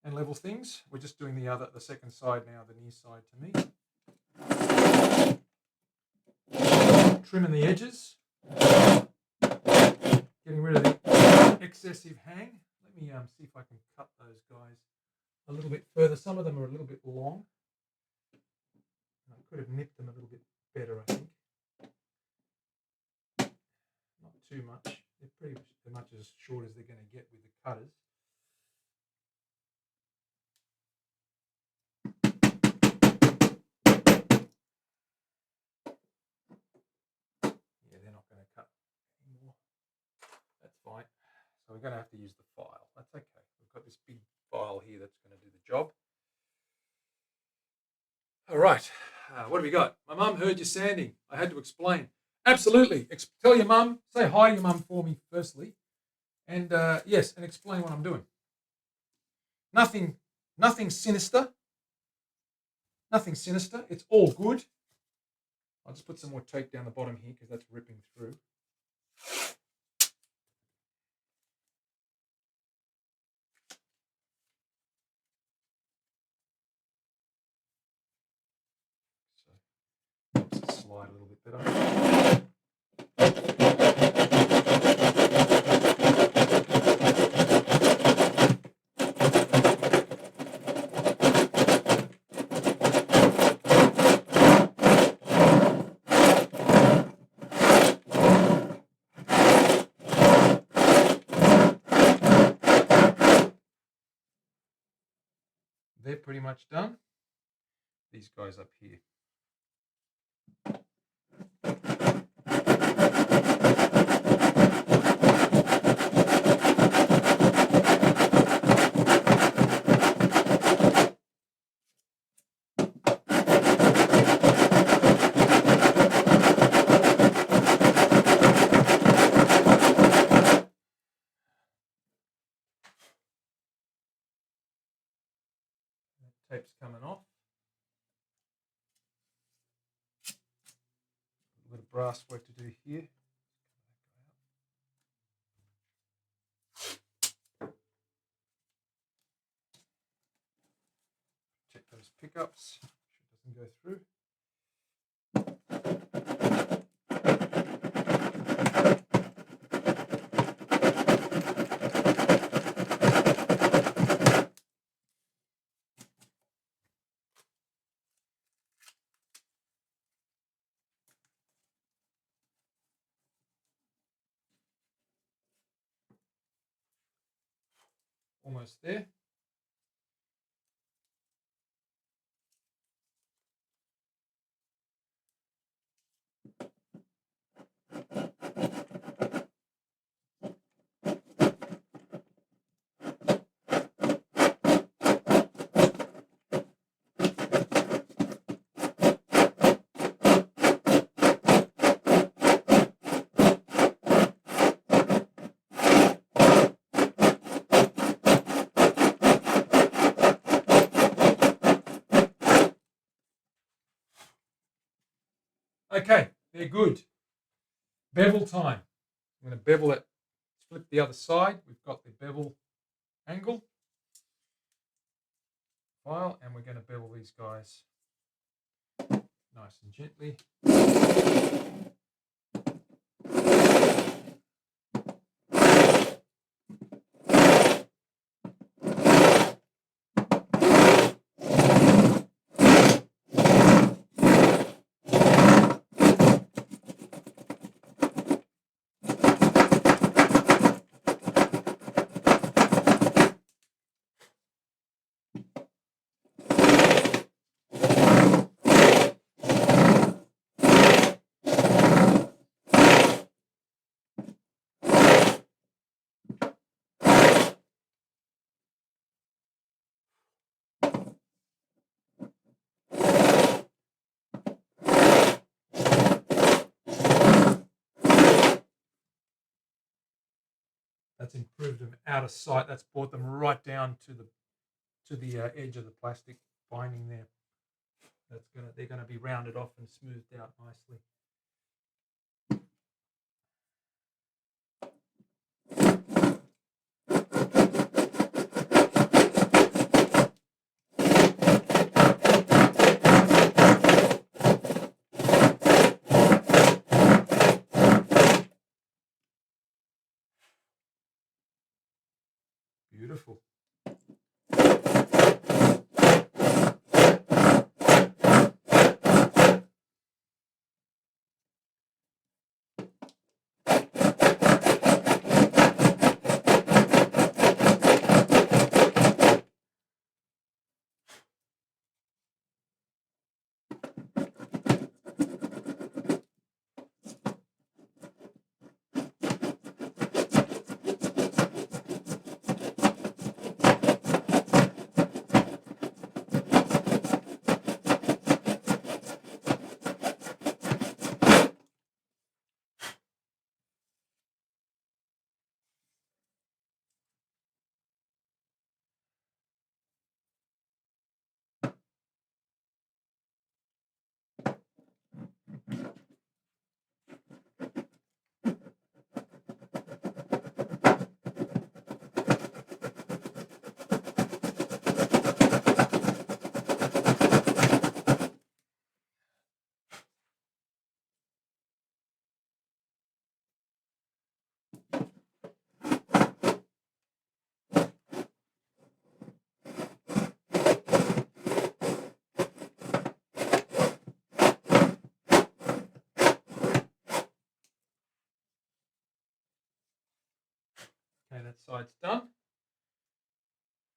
and level things. We're just doing the second side now, the near side to me. Trimming the edges, getting rid of the excessive hang. Let me see if I can cut those guys a little bit further. Some of them are a little bit long. I could have nipped them a little bit better, I think. Not too much. They're pretty much as short as they're going to get with the cutters. Yeah, they're not going to cut anymore. That's fine. So we're going to have to use the file. That's okay. We've got this big file here that's going to do the job. All right. What have we got? My mum heard you sanding. I had to explain. Absolutely. Tell your mum. Say hi to your mum for me, firstly. And yes, and explain what I'm doing. Nothing sinister. Nothing sinister. It's all good. I'll just put some more tape down the bottom here because that's ripping through. So helps it slide a little bit better. They're pretty much done. These guys up here. Tape's coming off. A bit of brass work to do here. Check those pickups. It doesn't go through. Almost there. Okay, they're good. Bevel time. I'm going to bevel it, flip the other side. We've got the bevel angle file, and we're going to bevel these guys nice and gently. That's improved them out of sight. That's brought them right down to the edge of the plastic binding there. They're gonna be rounded off and smoothed out nicely. Beautiful. Okay, that side's done.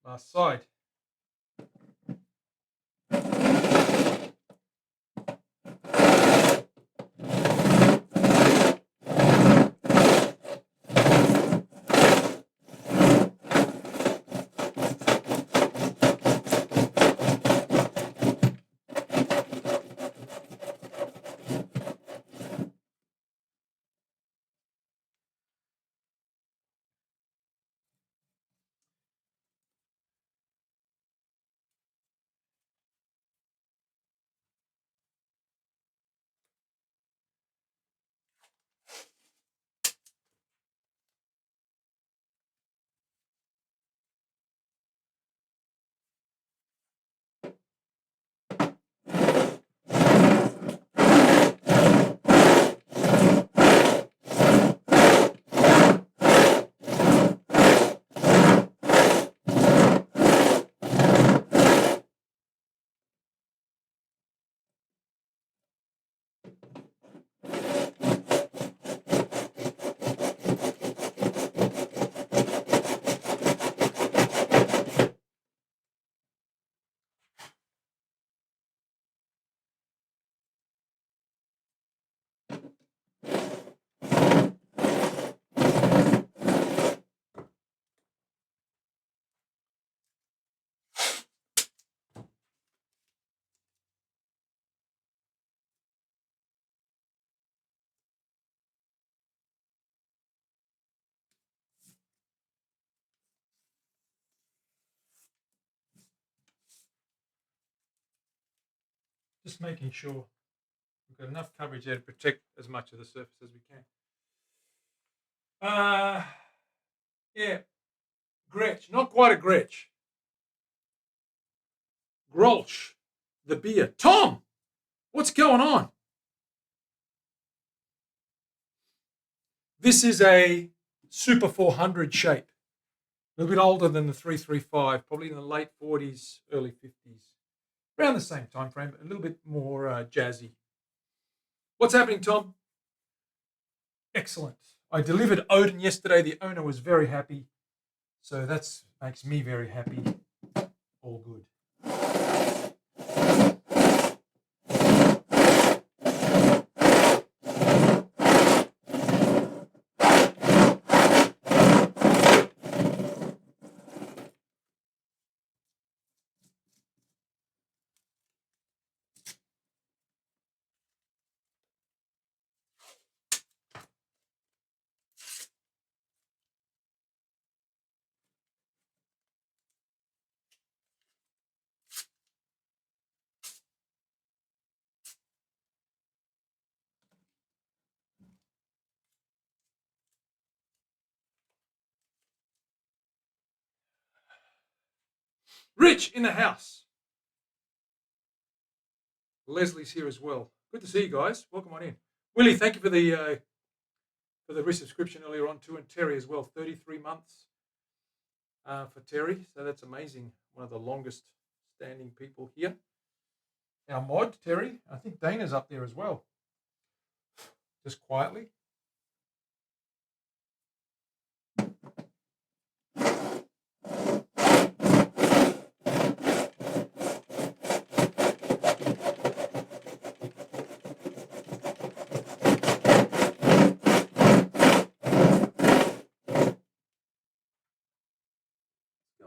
Last side. Just making sure we've got enough coverage there to protect as much of the surface as we can. Yeah, Gretsch, not quite a Gretsch. Grolsch, the beer. Tom, what's going on? This is a Super 400 shape. A little bit older than the 335, probably in the late 40s, early 50s. Around the same time frame, but a little bit more jazzy. What's happening, Tom? Excellent. I delivered Odin yesterday. The owner was very happy. So that makes me very happy. All good. Rich in the house. Leslie's here as well. Good to see you guys. Welcome on in. Willie, thank you for the resubscription earlier on too, and Terry as well. 33 months for Terry, so that's amazing. One of the longest standing people here. Our mod, Terry. I think Dana's up there as well. Just quietly.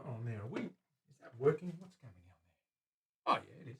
On there, is that working? What's going on there? Oh yeah, it is.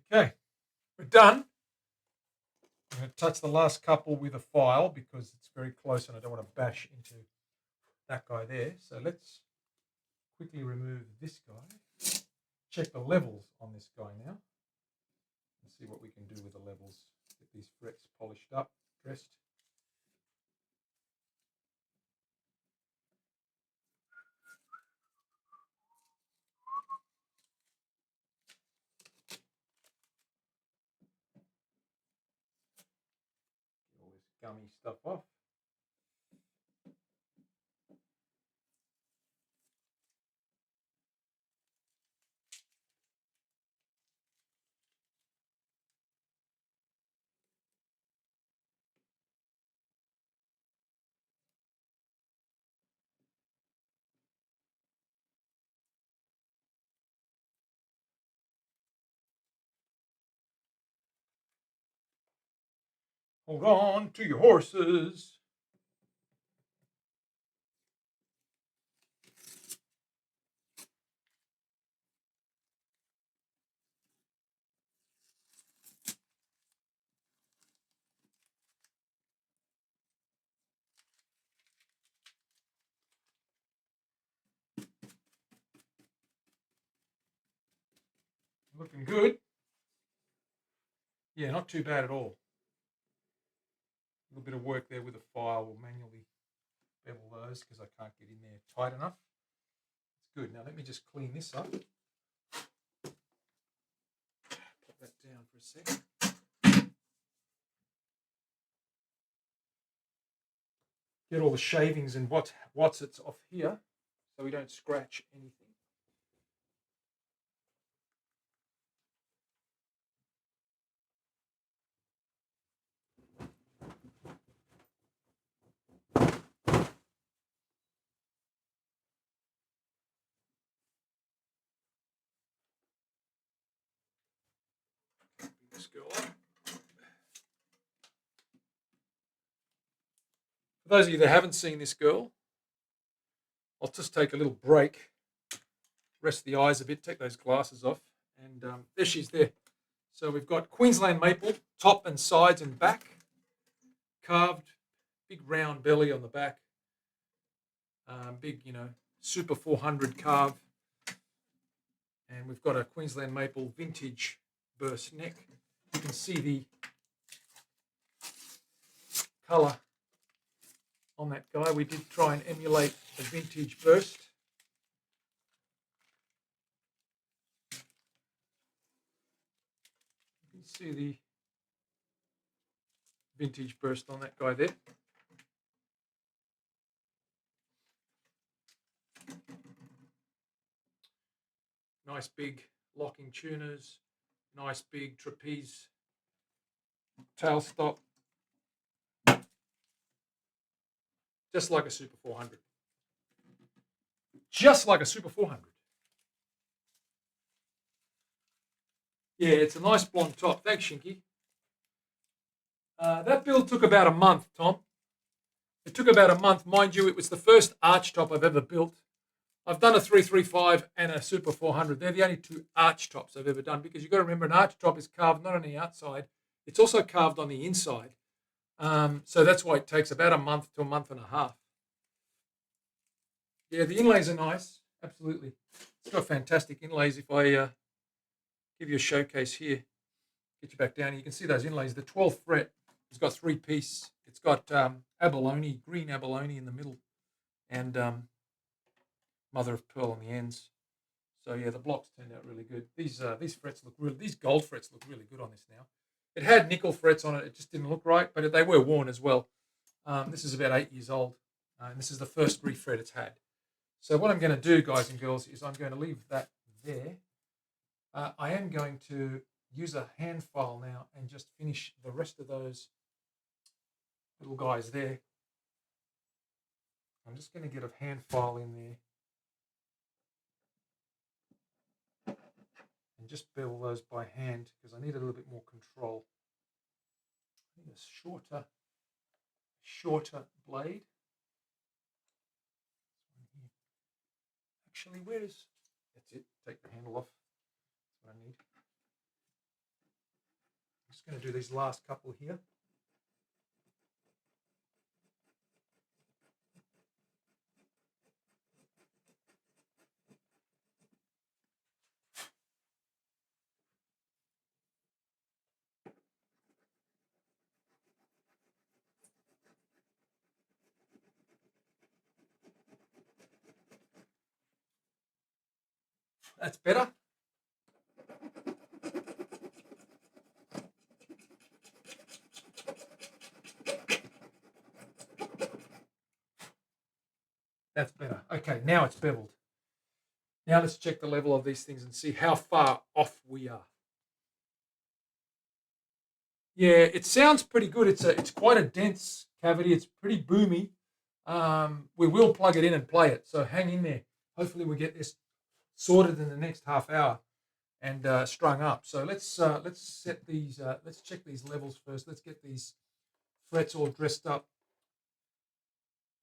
Okay, we're done. I'm going to touch the last couple with a file because it's very close and I don't want to bash into that guy there. So let's quickly remove this guy. Check the levels on this guy now. And see what we can do with the levels. Get these frets polished up, dressed. Get all this gummy stuff off. Hold on to your horses. Looking good. Yeah, not too bad at all. A little bit of work there with a file. We'll manually bevel those because I can't get in there tight enough. It's good. Now let me just clean this up. Put that down for a second. Get all the shavings and what's it's off here so we don't scratch anything. This girl up. For those of you that haven't seen this girl, I'll just take a little break, rest the eyes a bit, take those glasses off, and there she's there. So we've got Queensland maple, top and sides and back, carved, big round belly on the back, big, Super 400 carve. And we've got a Queensland Maple vintage burst neck. You can see the colour on that guy. We did try and emulate a vintage burst. You can see the vintage burst on that guy there. Nice big locking tuners, nice big trapeze tailstop, just like a Super 400. Just like a Super 400. Yeah, it's a nice blonde top. Thanks, Shinky. That build took about a month, Tom. It took about a month. Mind you, it was the first arch top I've ever built. I've done a 335 and a Super 400. They're the only two arch tops I've ever done, because you've got to remember an arch top is carved not on the outside, it's also carved on the inside. So that's why it takes about a month to a month and a half. Yeah, the inlays are nice. Absolutely. It's got fantastic inlays. If I give you a showcase here, get you back down, you can see those inlays. The 12th fret has got 3-piece. It's got abalone, green abalone in the middle, and mother of pearl on the ends. So yeah, the blocks turned out really good. These frets look really, these gold frets look really good on this now. It had nickel frets on it. It just didn't look right, but they were worn as well. This is about 8 years old, and this is the first refret it's had. So what I'm going to do, guys and girls, is I'm going to leave that there. I am going to use a hand file now and just finish the rest of those little guys there. I'm just going to get a hand file in there and just bevel those by hand, because I need a little bit more control. I need a shorter blade. Actually, that's it. Take the handle off. That's what I need. I'm just going to do these last couple here. That's better. That's better. Okay, now it's beveled. Now let's check the level of these things and see how far off we are. Yeah, it sounds pretty good. It's quite a dense cavity. It's pretty boomy. We will plug it in and play it, so hang in there. Hopefully we get this sorted in the next half hour and strung up. So let's set these. Let's check these levels first. Let's get these frets all dressed up.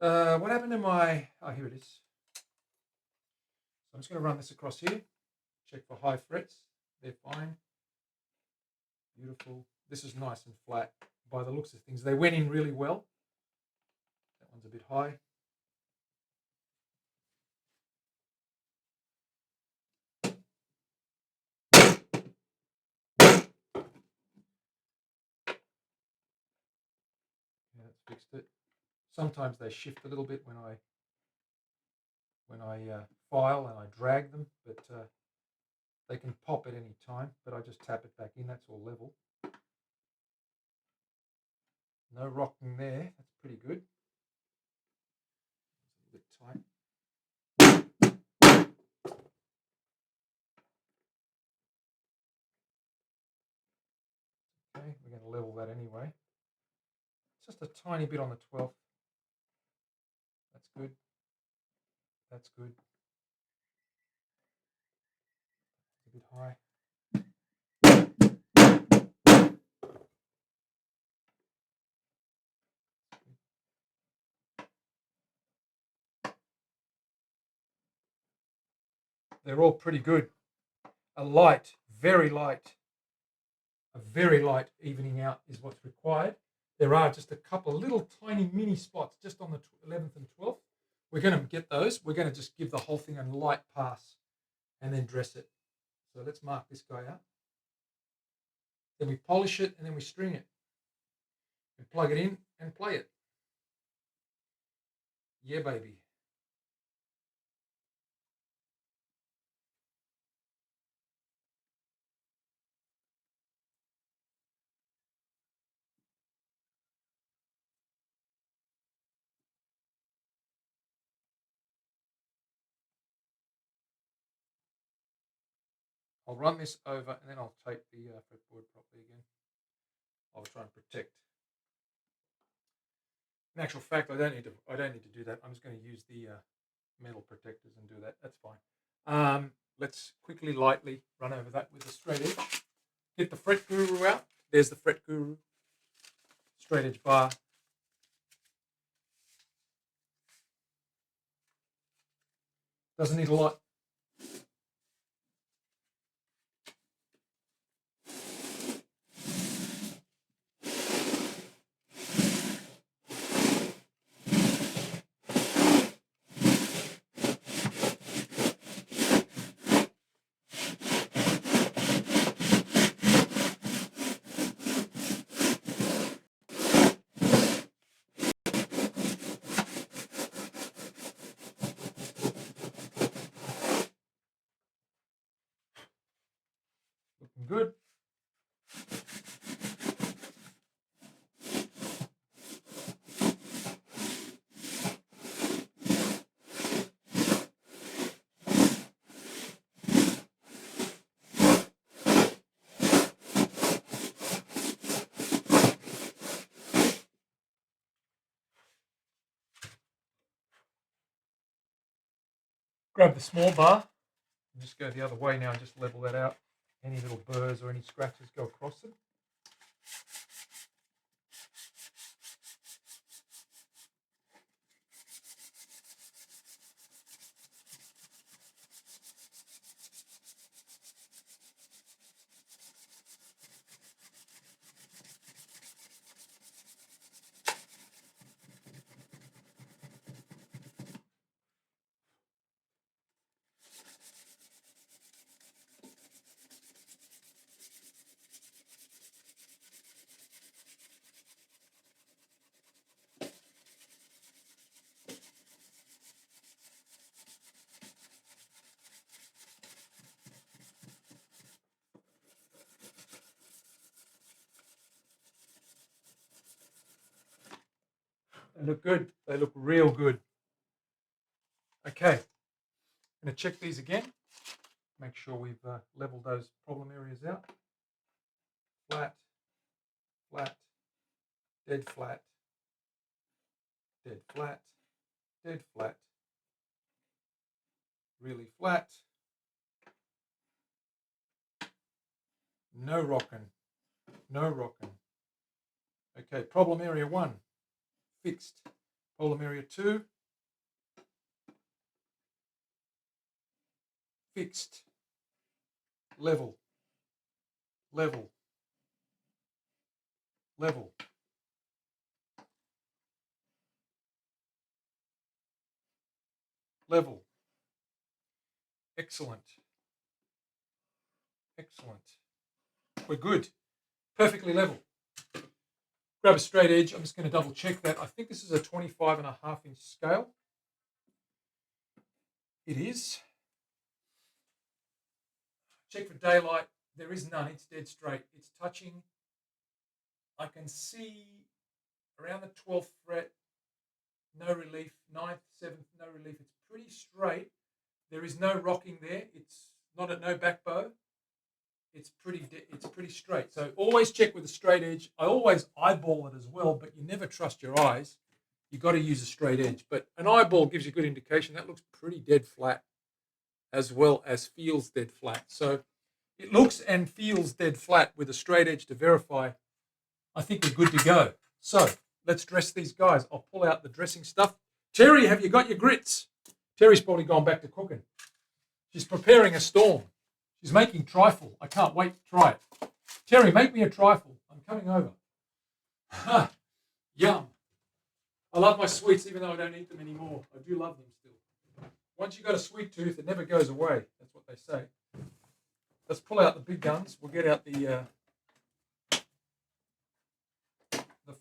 What happened to my? Oh, here it is. So I'm just going to run this across here. Check for high frets. They're fine. Beautiful. This is nice and flat by the looks of things. They went in really well. That one's a bit high. Yeah, that's fixed it. Sometimes they shift a little bit when I file and I drag them, but they can pop at any time. But I just tap it back in. That's all level. No rocking there. That's pretty good. It's a bit tight. Okay, we're going to level that anyway. Just a tiny bit on the 12th. That's good. That's good. It's a bit high. They're all pretty good. A very light evening out is what's required. There are just a couple little tiny mini spots just on the 11th and 12th we're going to get those. We're going to just give the whole thing a light pass and then dress it. So let's mark this guy out. Then we polish it and then we string it. And plug it in and play it. Yeah, baby. I'll run this over and then I'll tape the fretboard properly again. I'll try and protect. In actual fact, I don't need to do that. I'm just going to use the metal protectors and do that. That's fine. Let's quickly, lightly run over that with a straight edge. Get the fret guru out. There's the fret guru. Straight edge bar. Doesn't need a lot. Looking good. Grab the small bar and just go the other way now and just level that out. Any little burrs or any scratches go across them. They look good. They look real good. Okay, I'm going to check these again. Make sure we've leveled those problem areas out. Flat, flat, dead flat, dead flat, dead flat, really flat, no rocking, no rocking. Okay, problem area 1, fixed. Problem area 2, fixed. Level, level, level. Level. Excellent. Excellent. We're good. Perfectly level. Grab a straight edge. I'm just going to double check that. I think this is a 25.5-inch scale. It is. Check for daylight. There is none. It's dead straight. It's touching. I can see around the 12th fret. No relief. 9th, 7th, no relief. It's pretty straight. There is no rocking there. It's not at no back bow. It's pretty straight. So always check with a straight edge. I always eyeball it as well, but you never trust your eyes. You've got to use a straight edge. But an eyeball gives you a good indication. That looks pretty dead flat as well as feels dead flat. So it looks and feels dead flat with a straight edge to verify. I think we're good to go. So let's dress these guys. I'll pull out the dressing stuff. Terry, have you got your grits? Terry's probably gone back to cooking. She's preparing a storm. She's making trifle. I can't wait to try it. Terry, make me a trifle. I'm coming over. Ha! Yum. I love my sweets even though I don't eat them anymore. I do love them still. Once you've got a sweet tooth, it never goes away. That's what they say. Let's pull out the big guns. We'll get out the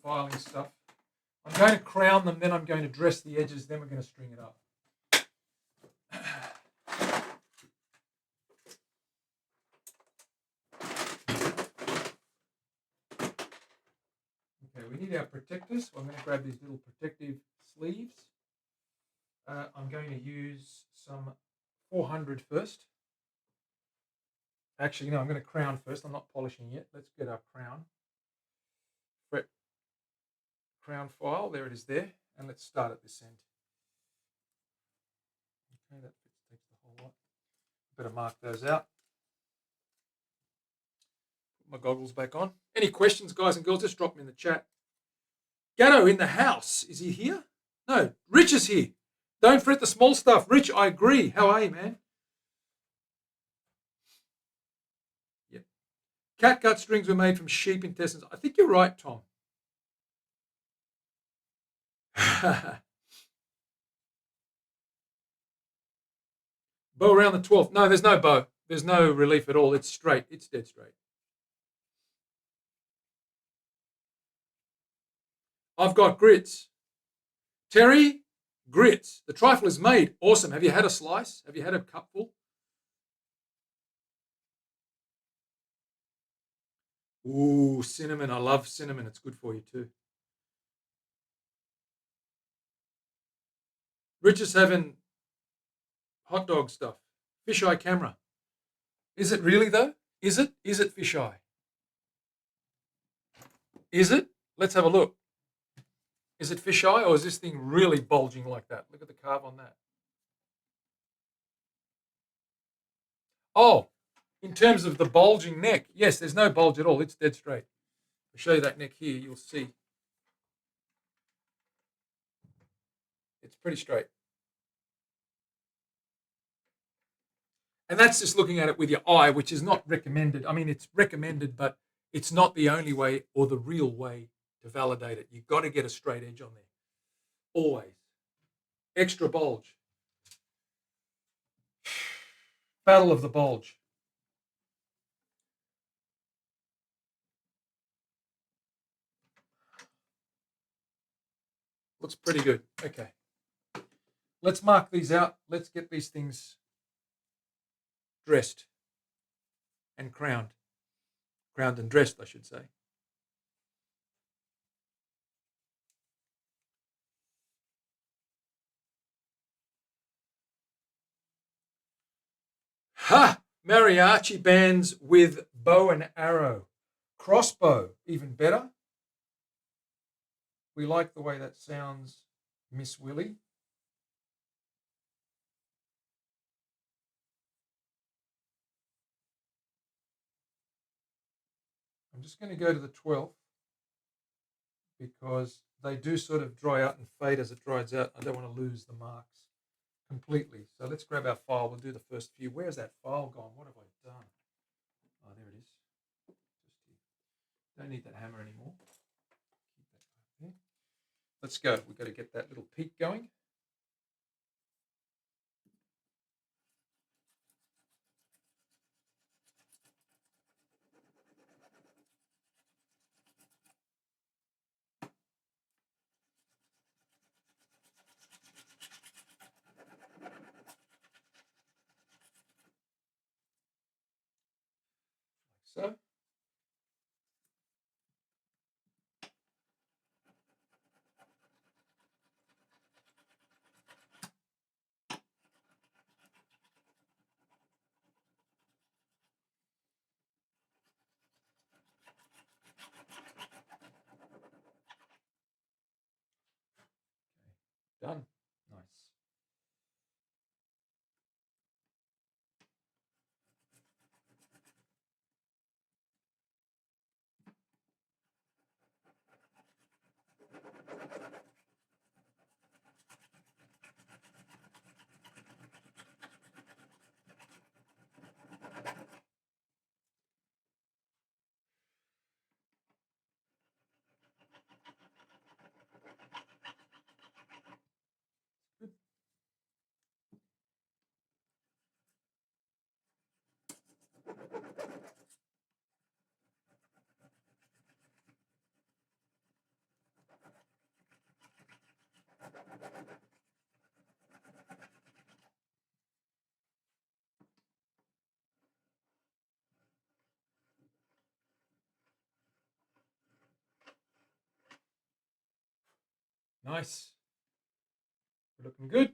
filing stuff. I'm going to crown them, then I'm going to dress the edges, then we're going to string it up. Okay, we need our protectors. So I'm going to grab these little protective sleeves. I'm going to use some 400 first. Actually, no, I'm going to crown first. I'm not polishing yet. Let's get our crown. Fret crown file. There it is there. And let's start at this end. Okay, that takes the whole lot. Better mark those out. Put my goggles back on. Any questions, guys and girls? Just drop them in the chat. Gatto in the house. Is he here? No, Rich is here. Don't fret the small stuff. Rich, I agree. How are you, man? Yep. Catgut strings were made from sheep intestines. I think you're right, Tom. Bow around the 12th. No, there's no bow. There's no relief at all. It's straight. It's dead straight. I've got grits. Terry, grits. The trifle is made. Awesome. Have you had a slice? Have you had a cupful? Ooh, cinnamon. I love cinnamon. It's good for you too. Rich is having hot dog stuff. Fisheye camera. Is it really though? Is it? Is it fisheye? Is it? Let's have a look. Is it fisheye or is this thing really bulging like that? Look at the carve on that. Oh, in terms of the bulging neck, yes, there's no bulge at all. It's dead straight. I'll show you that neck here. You'll see. It's pretty straight. And that's just looking at it with your eye, which is not recommended. I mean, it's recommended, but it's not the only way or the real way to validate it. You've got to get a straight edge on there. Always. Extra bulge. Battle of the bulge. Looks pretty good. Okay. Let's mark these out. Let's get these things dressed and crowned. Crowned and dressed, I should say. Ha! Mariachi bands with bow and arrow. Crossbow, even better. We like the way that sounds, Miss Willie. I'm just going to go to the 12th because they do sort of dry out and fade as it dries out. I don't want to lose the marks completely. So let's grab our file. We'll do the first few. Where's that file gone? What have I done? Oh, there it is. Just here. Don't need that hammer anymore. Keep that right there. Let's go. We've got to get that little peak going. So. Done. Nice. Nice. Looking good.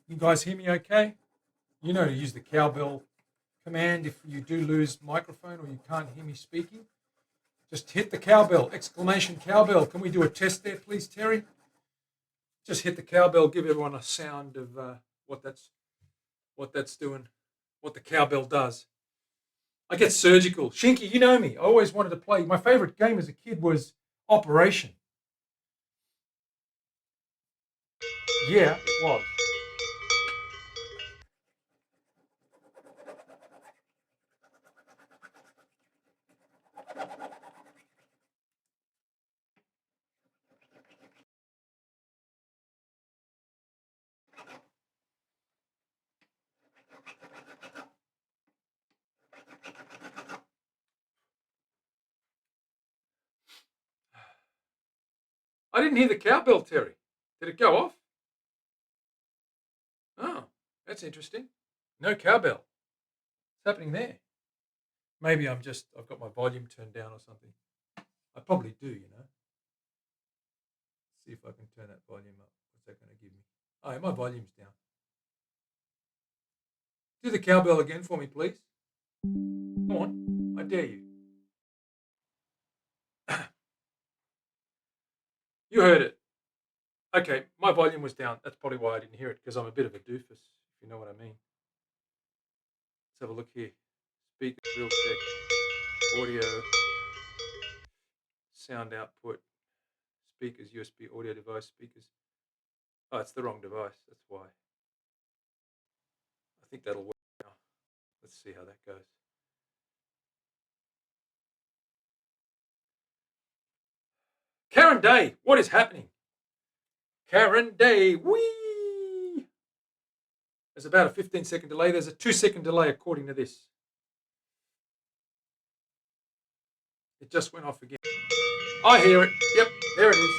You guys hear me okay? You know to use the cowbell command if you do lose microphone or you can't hear me speaking. Just hit the cowbell, exclamation cowbell. Can we do a test there, please, Terry? Just hit the cowbell, give everyone a sound of what that's doing, what the cowbell does. I get surgical. Shinky, you know me. I always wanted to play. My favorite game as a kid was Operation. Yeah, it was. I didn't hear the cowbell, Terry. Did it go off? Oh, that's interesting. No cowbell. What's happening there? Maybe I've got my volume turned down or something. I probably do, you know. See if I can turn that volume up. What's that going to give me? Oh, yeah, my volume's down. Do the cowbell again for me, please. Come on, I dare you. You heard it. Okay, my volume was down. That's probably why I didn't hear it, because I'm a bit of a doofus, if you know what I mean. Let's have a look here. Speakers, real check. Audio. Sound output. Speakers, USB audio device, speakers. Oh, it's the wrong device. That's why. I think that'll work now. Let's see how that goes. Karen Day, what is happening? Karen Day, whee! There's about a 15-second delay. There's a 2-second delay according to this. It just went off again. I hear it. Yep, there it is.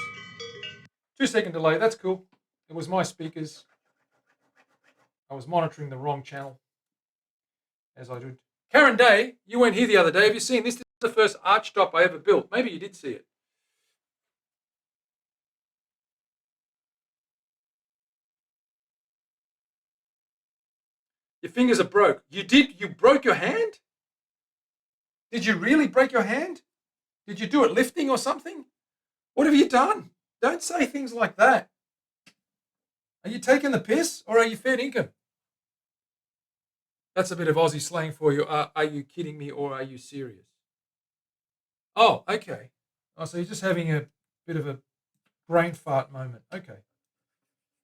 2-second delay. That's cool. It was my speakers. I was monitoring the wrong channel, as I did. Karen Day, you weren't here the other day. Have you seen this? This is the first arch top I ever built. Maybe you did see it. Your fingers are broke. You did? You broke your hand? Did you really break your hand? Did you do it lifting or something? What have you done? Don't say things like that. Are you taking the piss or are you fair income? That's a bit of Aussie slang for you. Are you kidding me or are you serious? Oh, okay. Oh, so you're just having a bit of a brain fart moment. Okay.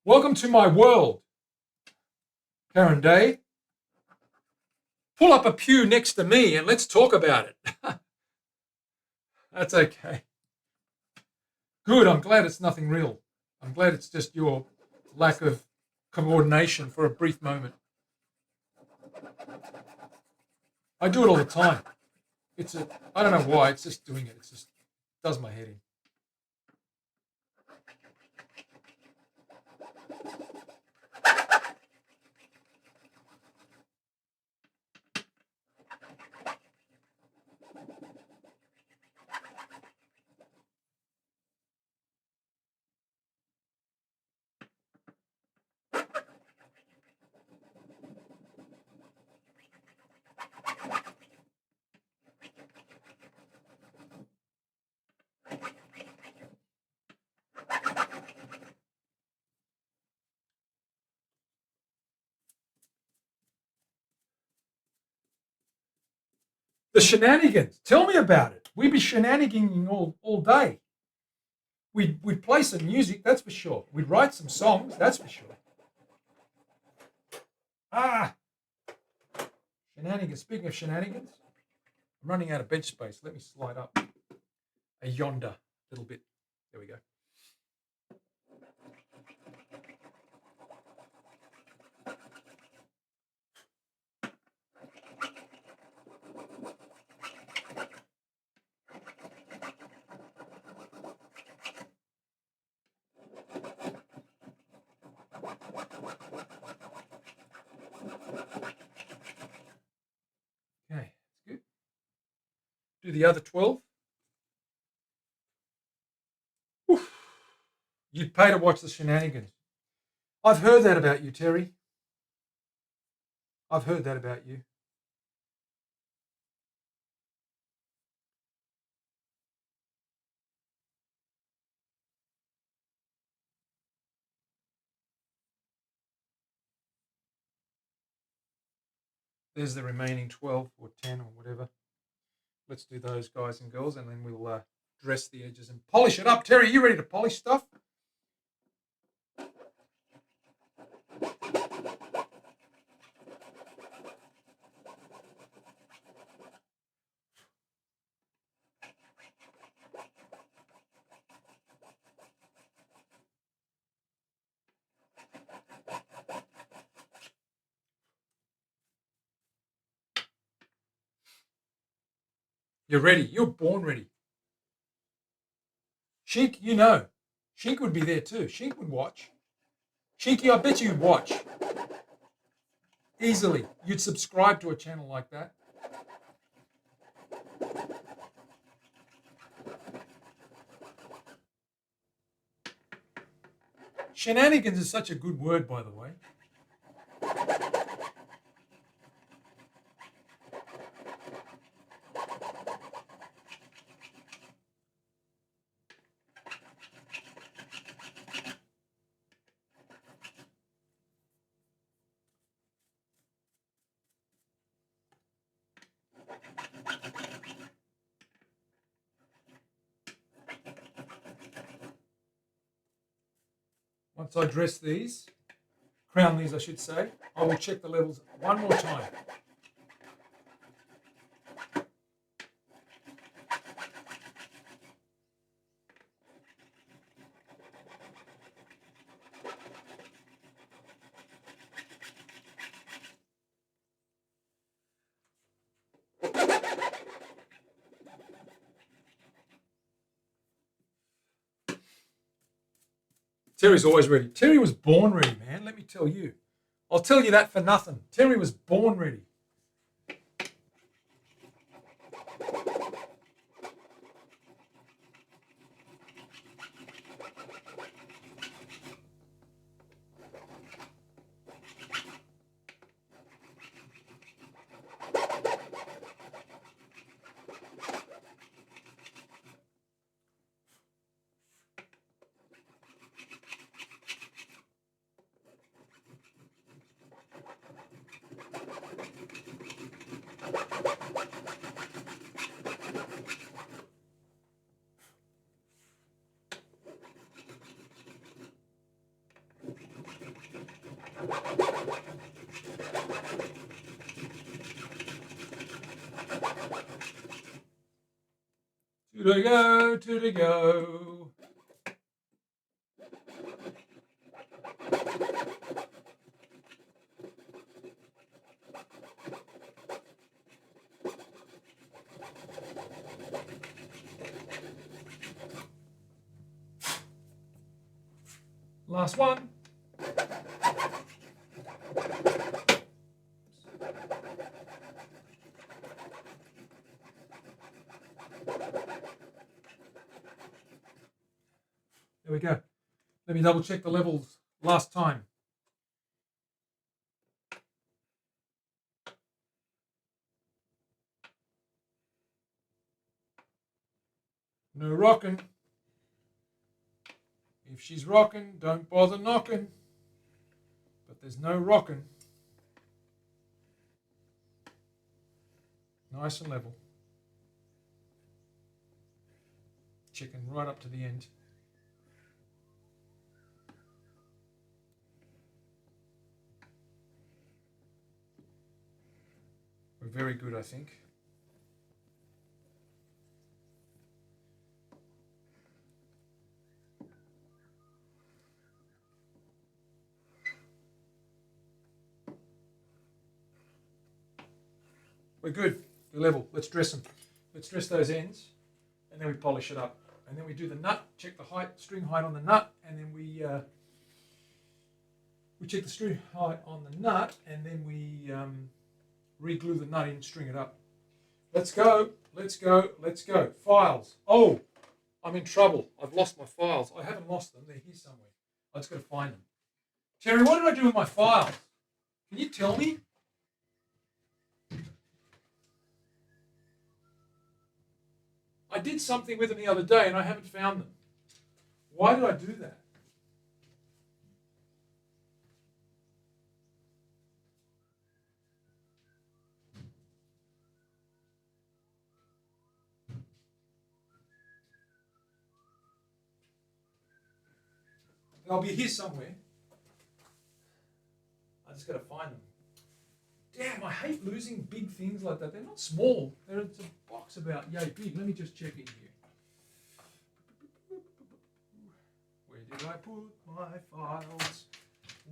Welcome to my world, Karen Day. Pull up a pew next to me and let's talk about it. That's okay. Good. I'm glad it's nothing real. I'm glad it's just your lack of coordination for a brief moment. I do it all the time. I don't know why. It's just doing it. It just does my head in. The shenanigans. Tell me about it. We'd be shenaniganing all day. We'd play some music, that's for sure. We'd write some songs, that's for sure. Ah, shenanigans. Speaking of shenanigans, I'm running out of bench space. Let me slide up a yonder little bit. There we go. Okay, that's good. Do the other 12. Oof. You'd pay to watch the shenanigans. I've heard that about you, Terry. I've heard that about you. There's the remaining 12 or 10 or whatever. Let's do those, guys and girls, and then we'll dress the edges and polish it up. Terry, are you ready to polish stuff? You're ready. You're born ready. Shink, you know. Shink would be there too. Shink would watch. Shinky, I bet you'd watch. Easily. You'd subscribe to a channel like that. Shenanigans is such a good word, by the way. Once I dress these, crown these I should say, I will check the levels one more time. Terry's always ready. Terry was born ready, man. Let me tell you. I'll tell you that for nothing. Terry was born ready. To the go, to the go. Last one. There we go. Let me double check the levels last time. No rocking. If she's rocking, don't bother knocking. But there's no rocking. Nice and level. checking right up to the end. We're very good, I think. We're good. They're level. Let's dress them. Let's dress those ends, and then we polish it up. And then we do the nut. Check the height, string height on the nut, and then we check the string height on the nut, and then we re-glue the nut in, string it up. Let's go. Let's go. Let's go. Files. Oh, I'm in trouble. I've lost my files. I haven't lost them. They're here somewhere. I just got to find them. Terry, what did I do with my files? Can you tell me? I did something with them the other day and I haven't found them. Why did I do that? They'll be here somewhere. I just got to find them. Damn, I hate losing big things like that. They're not small. They're a box about yay big. Let me just check in here. Where did I put my files?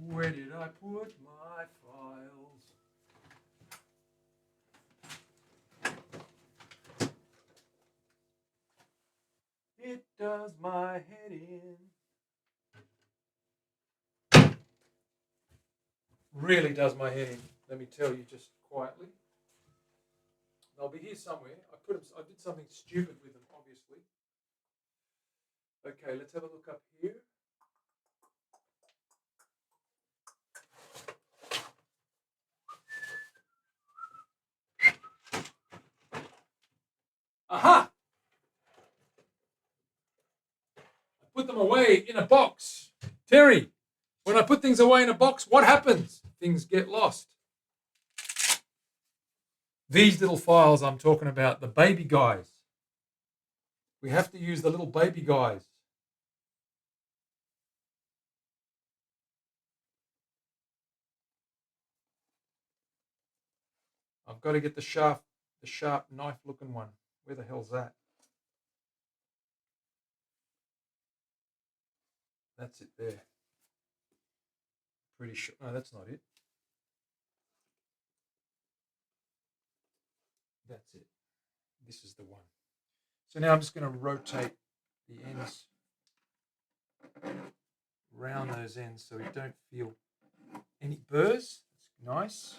Where did I put my files? It does my head in. Really does my head in. Let me tell you just quietly. They'll be here somewhere. I did something stupid with them, obviously. Okay, let's have a look up here. Aha! I put them away in a box. Terry, when I put things away in a box, what happens? Things get lost. These little files I'm talking about, the baby guys. We have to use the little baby guys. I've got to get the sharp knife looking one. Where the hell's that? That's it there. Pretty sure. No, that's not it. That's it. This is the one. So now I'm just going to rotate the ends around those ends so we don't feel any burrs. It's nice.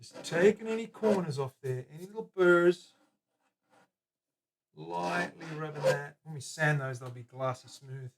Just taking any corners off there, any little burrs. Lightly rubbing that. When we sand those, they'll be glassy smooth.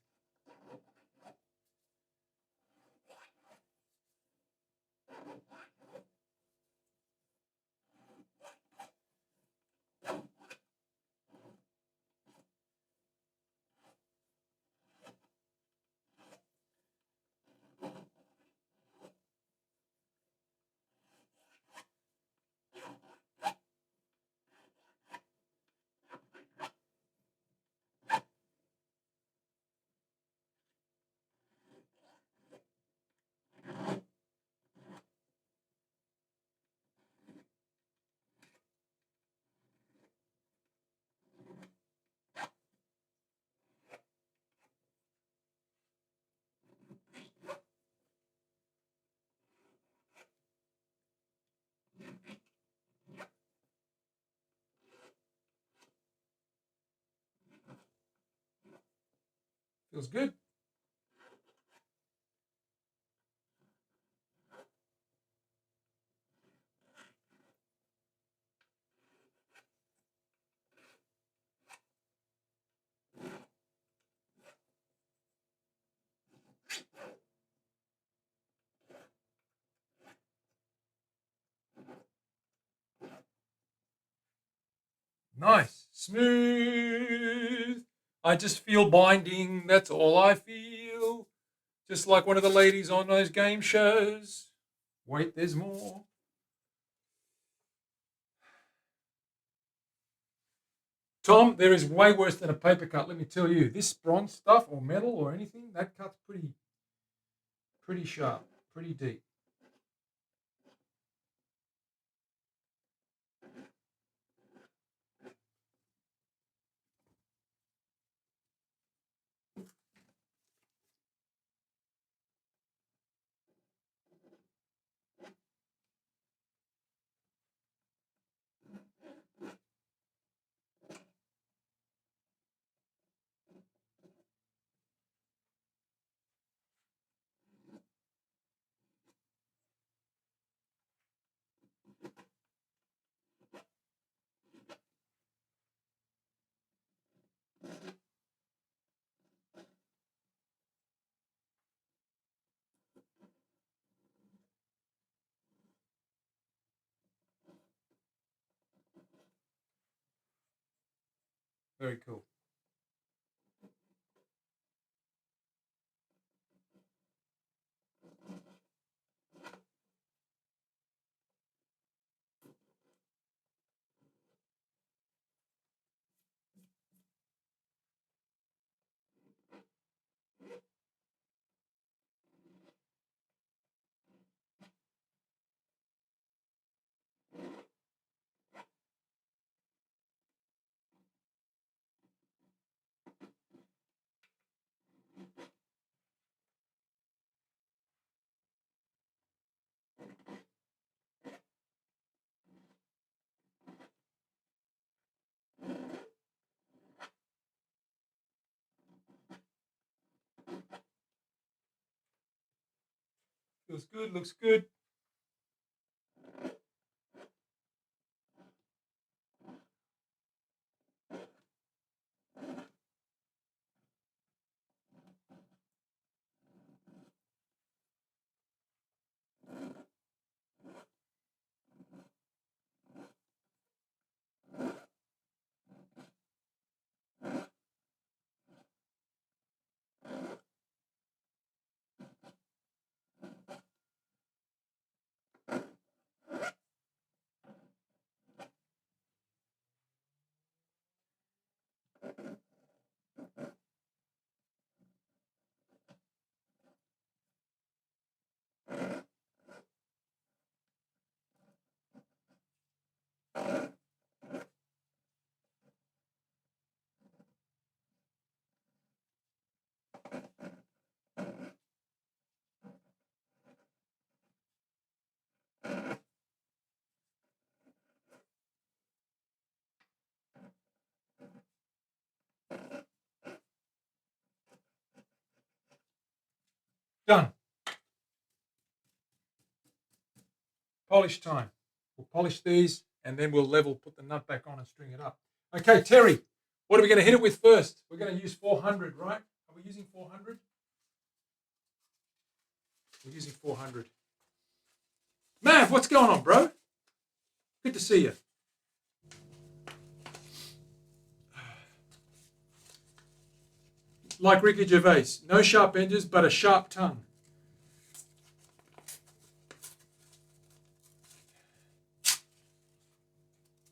Feels good. Nice. Smooth. I just feel binding. That's all I feel. Just like one of the ladies on those game shows. Wait, there's more. Tom, there is way worse than a paper cut, let me tell you. This bronze stuff or metal or anything, that cut's pretty sharp, pretty deep. Very cool. Feels good, looks good. Done. Polish time. We'll polish these and then we'll level, put the nut back on and string it up. Okay, Terry, what are we going to hit it with first? We're going to use 400, right? Are we using 400? We're using 400. Mav, what's going on, bro? Good to see you. Like Ricky Gervais, no sharp edges, but a sharp tongue.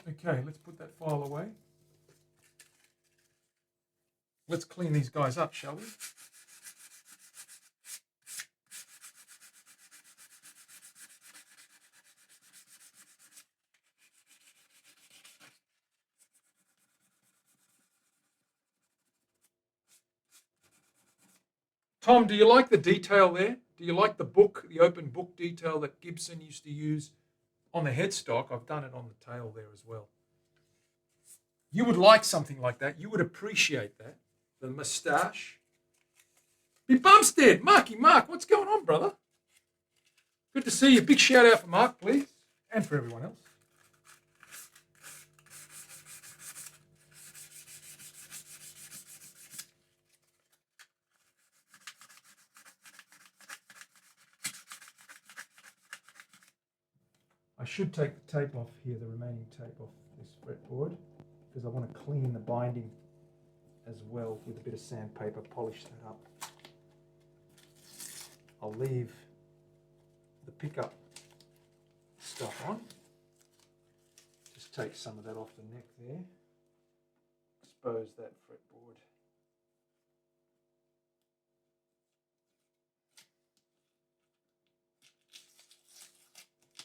Okay, let's put that file away. Let's clean these guys up, shall we? Tom, do you like the detail there? Do you like the book, the open book detail that Gibson used to use on the headstock? I've done it on the tail there as well. You would like something like that. You would appreciate that. The moustache. Be Bumstead, Mark, what's going on, brother? Good to see you. Big shout out for Mark, please, and for everyone else. I should take the tape off here, the remaining tape off this fretboard. because I want to clean the binding as well with a bit of sandpaper, polish that up. I'll leave the pickup stuff on. Just take some of that off the neck there. Expose that fretboard.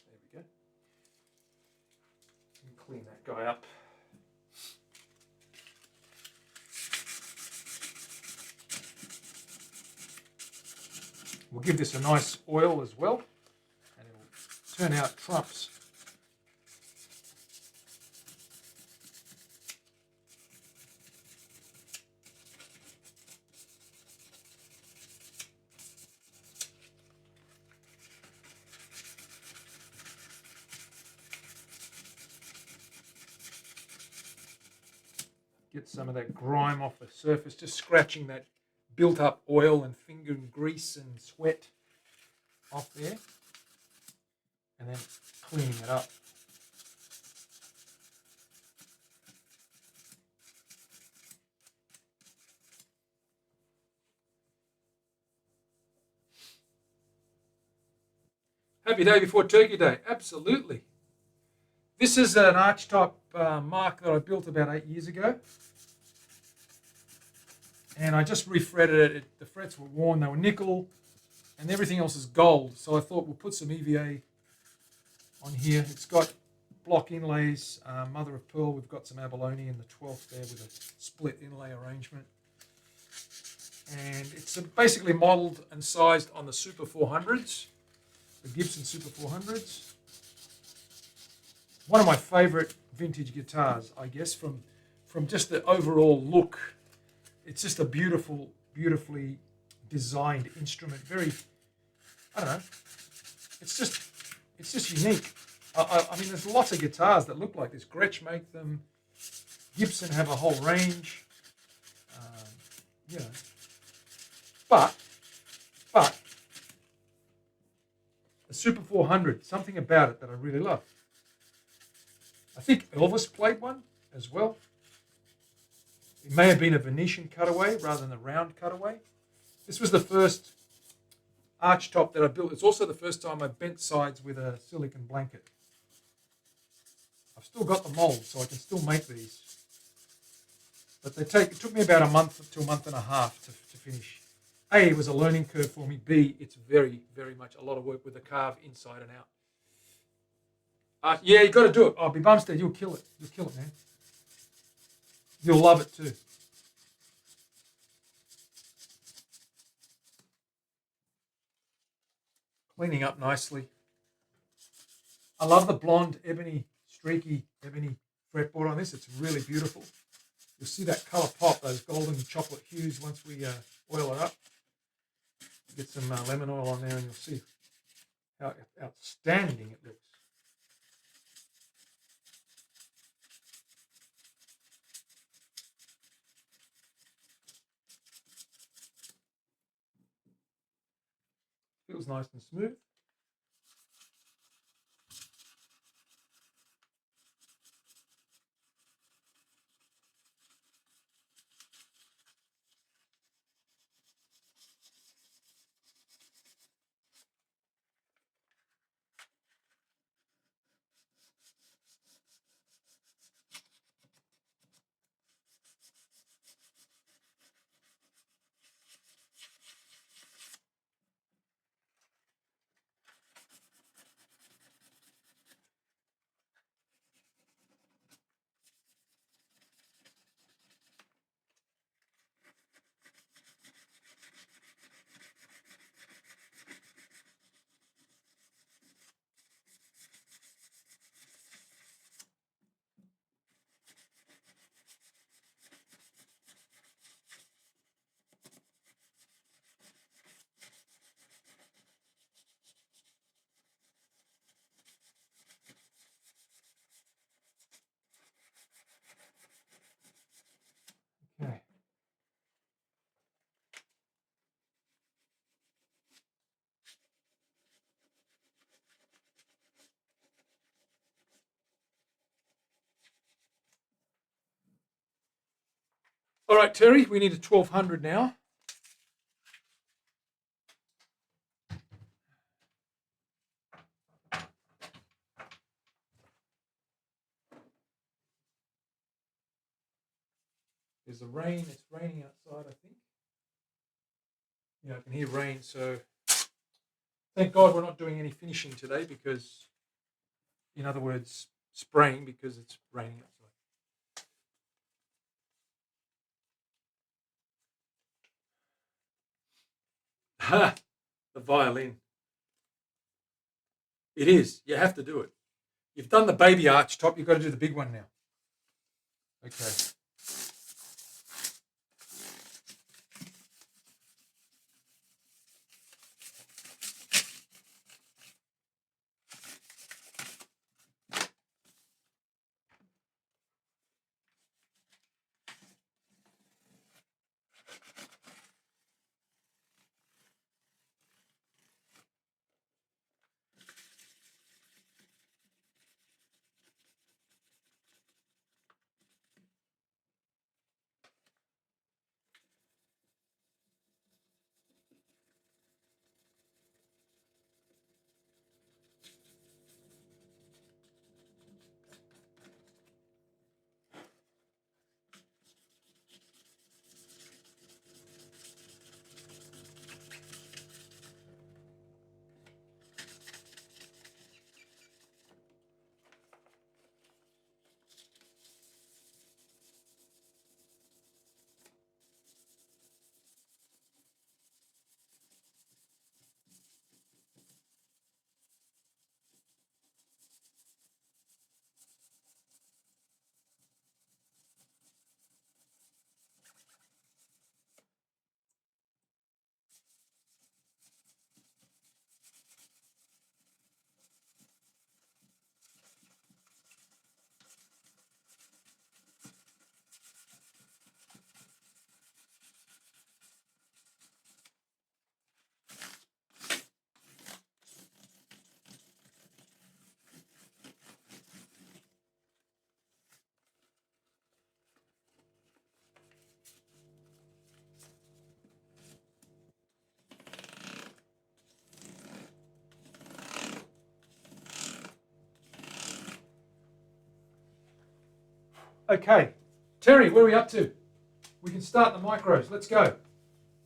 There we go. And clean that guy up. We'll give this a nice oil as well, and it will turn out trumps. Get some of that grime off the surface, just scratching that built up oil and finger and grease and sweat off there, and then cleaning it up. Happy day before Turkey Day, absolutely. This is an archtop mark that I built about 8 years ago. And I just refretted it. The frets were worn, they were nickel, and everything else is gold. So I thought we'll put some EVA on here. It's got block inlays, mother of pearl. We've got some abalone in the 12th there with a split inlay arrangement. And it's basically modelled and sized on the Super 400s, the Gibson Super 400s. One of my favourite vintage guitars, I guess, from just the overall look. It's just a beautifully designed instrument. Very, I don't know. It's just unique. I mean, there's lots of guitars that look like this. Gretsch make them. Gibson have a whole range. You know, but the Super 400, something about it that I really love. I think Elvis played one as well. It may have been a Venetian cutaway rather than a round cutaway. This was the first archtop that I built. It's also the first time I bent sides with a silicon blanket. I've still got the mold, so I can still make these. But it took me about a month to a month and a half to finish. A, it was a learning curve for me. B, it's very, very much a lot of work with the carve inside and out. Yeah, you got to do it. Oh, Bumstead, you'll kill it. You'll kill it, man. You'll love it too. Cleaning up nicely. I love the blonde ebony, streaky ebony fretboard on this. It's really beautiful. You'll see that colour pop, those golden chocolate hues once we oil it up. Get some lemon oil on there and you'll see how outstanding it looks. Feels nice and smooth. All right, Terry, we need a 1200 now. There's a rain. It's raining outside, I think. Yeah, I can hear rain. So thank God we're not doing any finishing today because, in other words, spraying because it's raining outside. Ha! The violin. It is. You have to do it. You've done the baby arch top. You've got to do the big one now. Okay. Okay. Terry, where are we up to? We can start the micros. Let's go.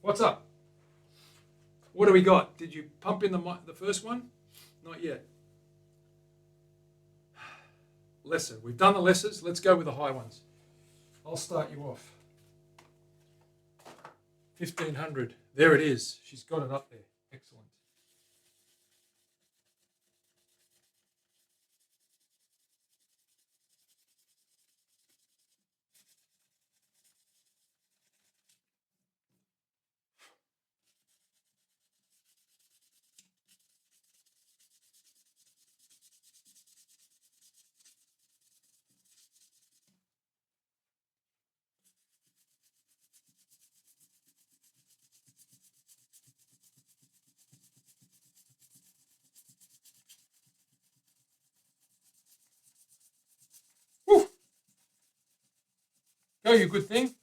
What's up? What do we got? Did you pump in the first one? Not yet. Lesser. We've done the lessers. Let's go with the high ones. I'll start you off. 1500. There it is. She's got it up there. Excellent. Woo! Go, you good thing.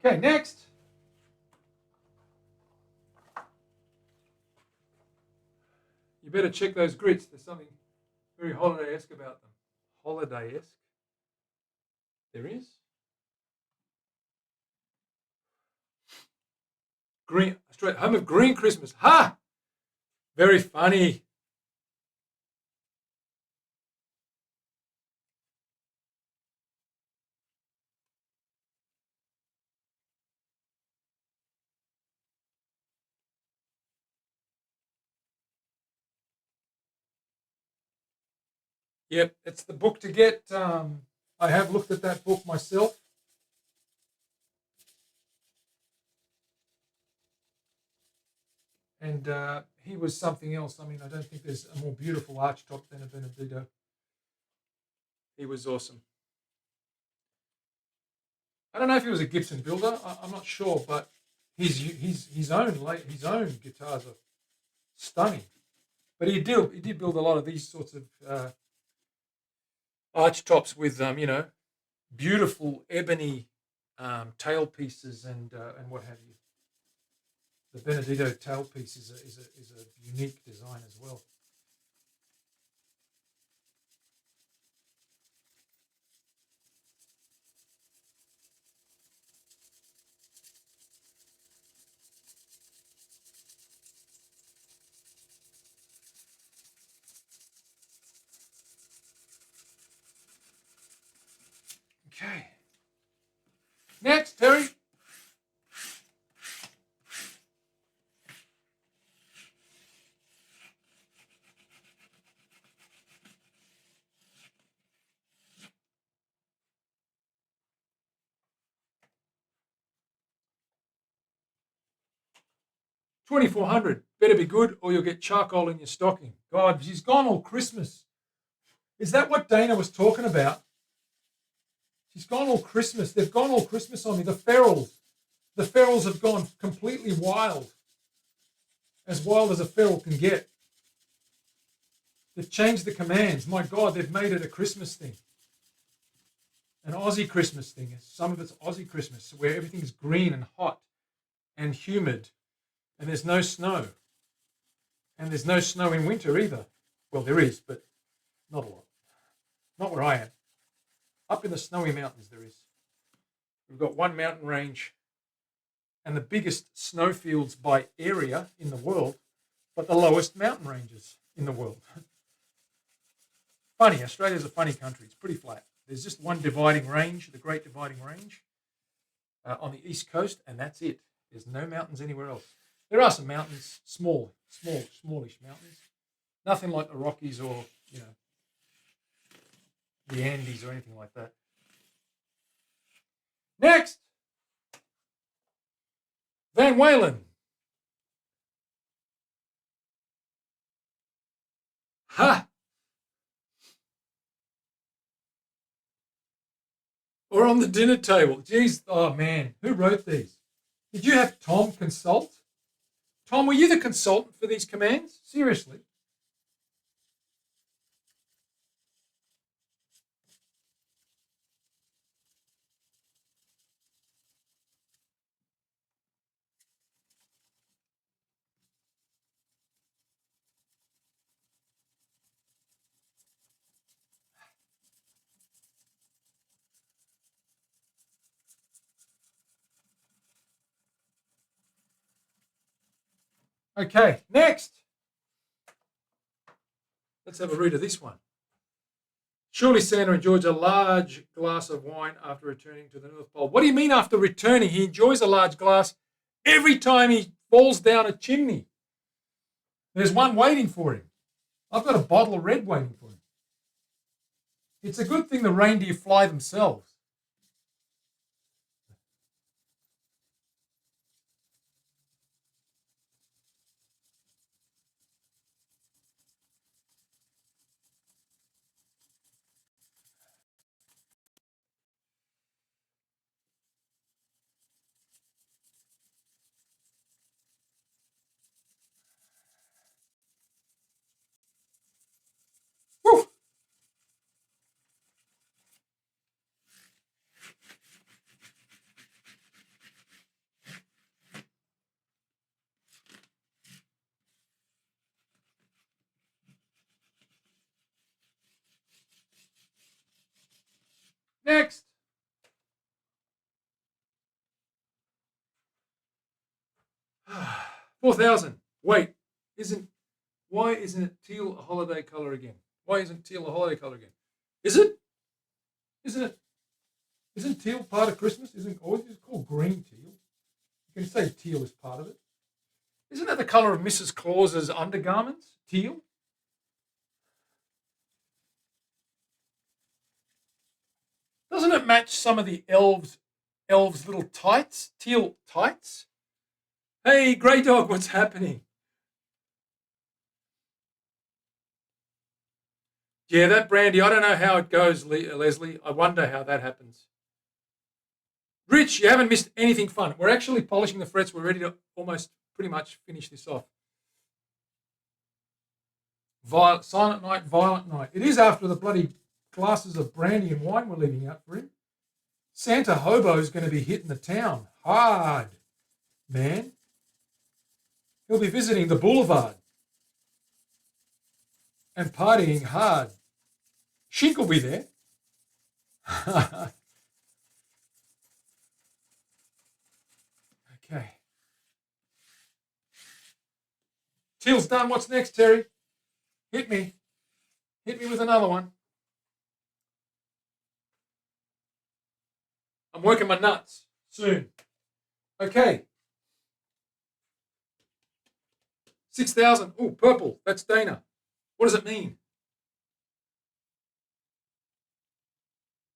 Okay, next. You better check those grits. There's something very holiday-esque about them. Holiday-esque. There is. Green, Australia, home of green Christmas. Ha! Very funny. Yep, it's the book to get. I have looked at that book myself. And he was something else. I mean, I don't think there's a more beautiful archtop than a Benedetto. He was awesome. I don't know if he was a Gibson builder. I'm not sure, but his own guitars are stunning. But he did build a lot of these sorts of archtops with beautiful ebony tailpieces and what have you. The Benedetto tailpiece is a unique design as well. Okay. Next, Terry. $2,400. Better be good or you'll get charcoal in your stocking. God, she's gone all Christmas. Is that what Dana was talking about? She's gone all Christmas. They've gone all Christmas on me. The ferals have gone completely wild. As wild as a feral can get. They've changed the commands. My God, they've made it a Christmas thing. An Aussie Christmas thing. Some of it's Aussie Christmas, where everything's green and hot and humid. And there's no snow. And there's no snow in winter either. Well, there is, but not a lot. Not where I am. Up in the snowy mountains there is. We've got one mountain range and the biggest snowfields by area in the world, but the lowest mountain ranges in the world. Funny, Australia's a funny country. It's pretty flat. There's just one dividing range, the Great Dividing Range, on the east coast, and that's it. There's no mountains anywhere else. There are some mountains, smallish mountains. Nothing like the Rockies or, the Andes or anything like that. Next, Van Walen. Ha! Or on the dinner table. Jeez, oh man, who wrote these? Did you have Tom consult? Tom, were you the consultant for these commands? Seriously? Okay, next. Let's have a read of this one. Surely Santa enjoys a large glass of wine after returning to the North Pole. What do you mean after returning? He enjoys a large glass every time he falls down a chimney. There's one waiting for him. I've got a bottle of red waiting for him. It's a good thing the reindeer fly themselves. Woo! Next. $4,000. Wait, why isn't it teal a holiday color again? Why isn't teal a holiday color again? Is it? Isn't it? Isn't teal part of Christmas? Isn't always called green teal? You can say teal is part of it. Isn't that the color of Mrs. Claus's undergarments? Teal? Doesn't it match some of the elves' little tights? Teal tights? Hey, Grey Dog, what's happening? Yeah, that brandy, I don't know how it goes, Leslie. I wonder how that happens. Rich, you haven't missed anything fun. We're actually polishing the frets. We're ready to almost pretty much finish this off. Silent night, violent night. It is after the bloody glasses of brandy and wine we're leaving out for him. Santa Hobo is going to be hitting the town hard, man. He'll be visiting the boulevard and partying hard. Shink will be there. Okay. Till's done. What's next, Terry? Hit me. Hit me with another one. I'm working my nuts soon. Okay. 6,000. Oh, purple. That's Dana. What does it mean?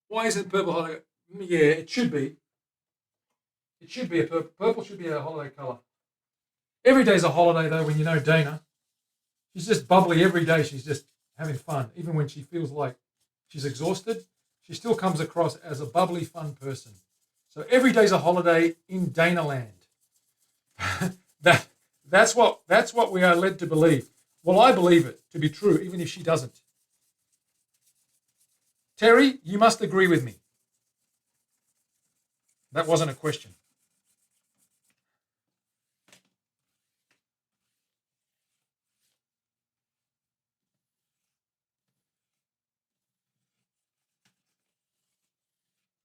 Why isn't purple holiday? Yeah, it should be. It should be a purple. Purple should be a holiday colour. Every day's a holiday, though, when you know Dana. She's just bubbly every day. She's just having fun. Even when she feels like she's exhausted, she still comes across as a bubbly, fun person. So every day's a holiday in Dana land. That's what we are led to believe. Well, I believe it to be true, even if she doesn't. Terry, you must agree with me. That wasn't a question.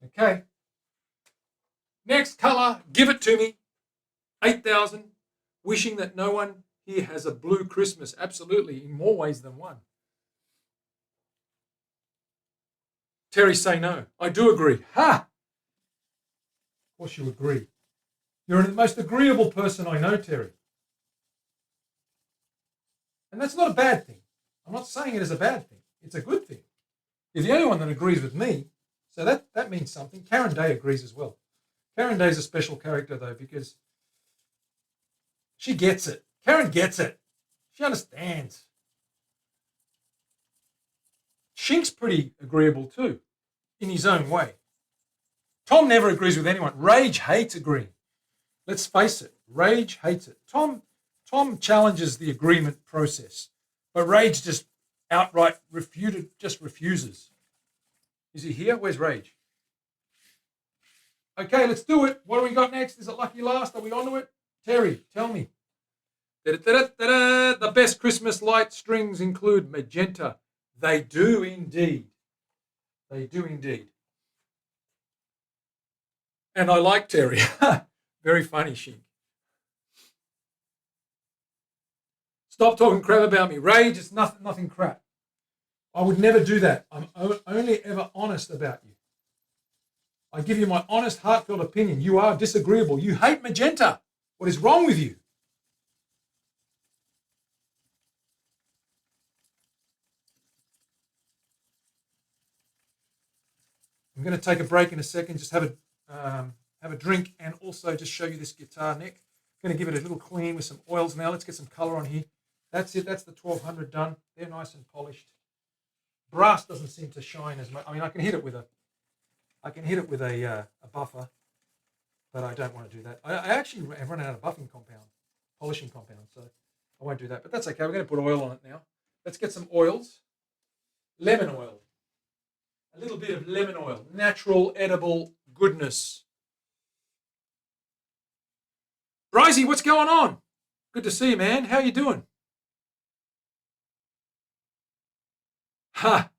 Okay. Next colour, give it to me. 8,000. Wishing that no one here has a blue Christmas. Absolutely, in more ways than one. Terry, say no. I do agree. Ha! Of course you agree. You're the most agreeable person I know, Terry. And that's not a bad thing. I'm not saying it is a bad thing. It's a good thing. You're the only one that agrees with me, so that means something. Karen Day agrees as well. Karen Day's a special character, though, because she gets it. Karen gets it. She understands. Shink's pretty agreeable, too, in his own way. Tom never agrees with anyone. Rage hates agreeing. Let's face it. Rage hates it. Tom challenges the agreement process, but Rage just outright refuses. Is he here? Where's Rage? Okay, let's do it. What do we got next? Is it lucky last? Are we on to it? Terry, tell me. Da-da-da-da-da. The best Christmas light strings include magenta. They do indeed. They do indeed. And I like Terry. Very funny, Shink. Stop talking crap about me. Rage, it's nothing crap. I would never do that. I'm only ever honest about you. I give you my honest, heartfelt opinion. You are disagreeable. You hate magenta. What is wrong with you? I'm going to take a break in a second, just have a drink, and also just show you this guitar neck. I'm going to give it a little clean with some oils now. Let's get some colour on here. That's it. That's the 1200 done. They're nice and polished. Brass doesn't seem to shine as much. I mean, I can hit it with a buffer, but I don't want to do that. I actually have run out of polishing compound, so I won't do that. But that's okay. We're going to put oil on it now. Let's get some oils. Lemon oil. A little bit of lemon oil. Natural, edible goodness. Brycey, what's going on? Good to see you, man. How you doing? Ha!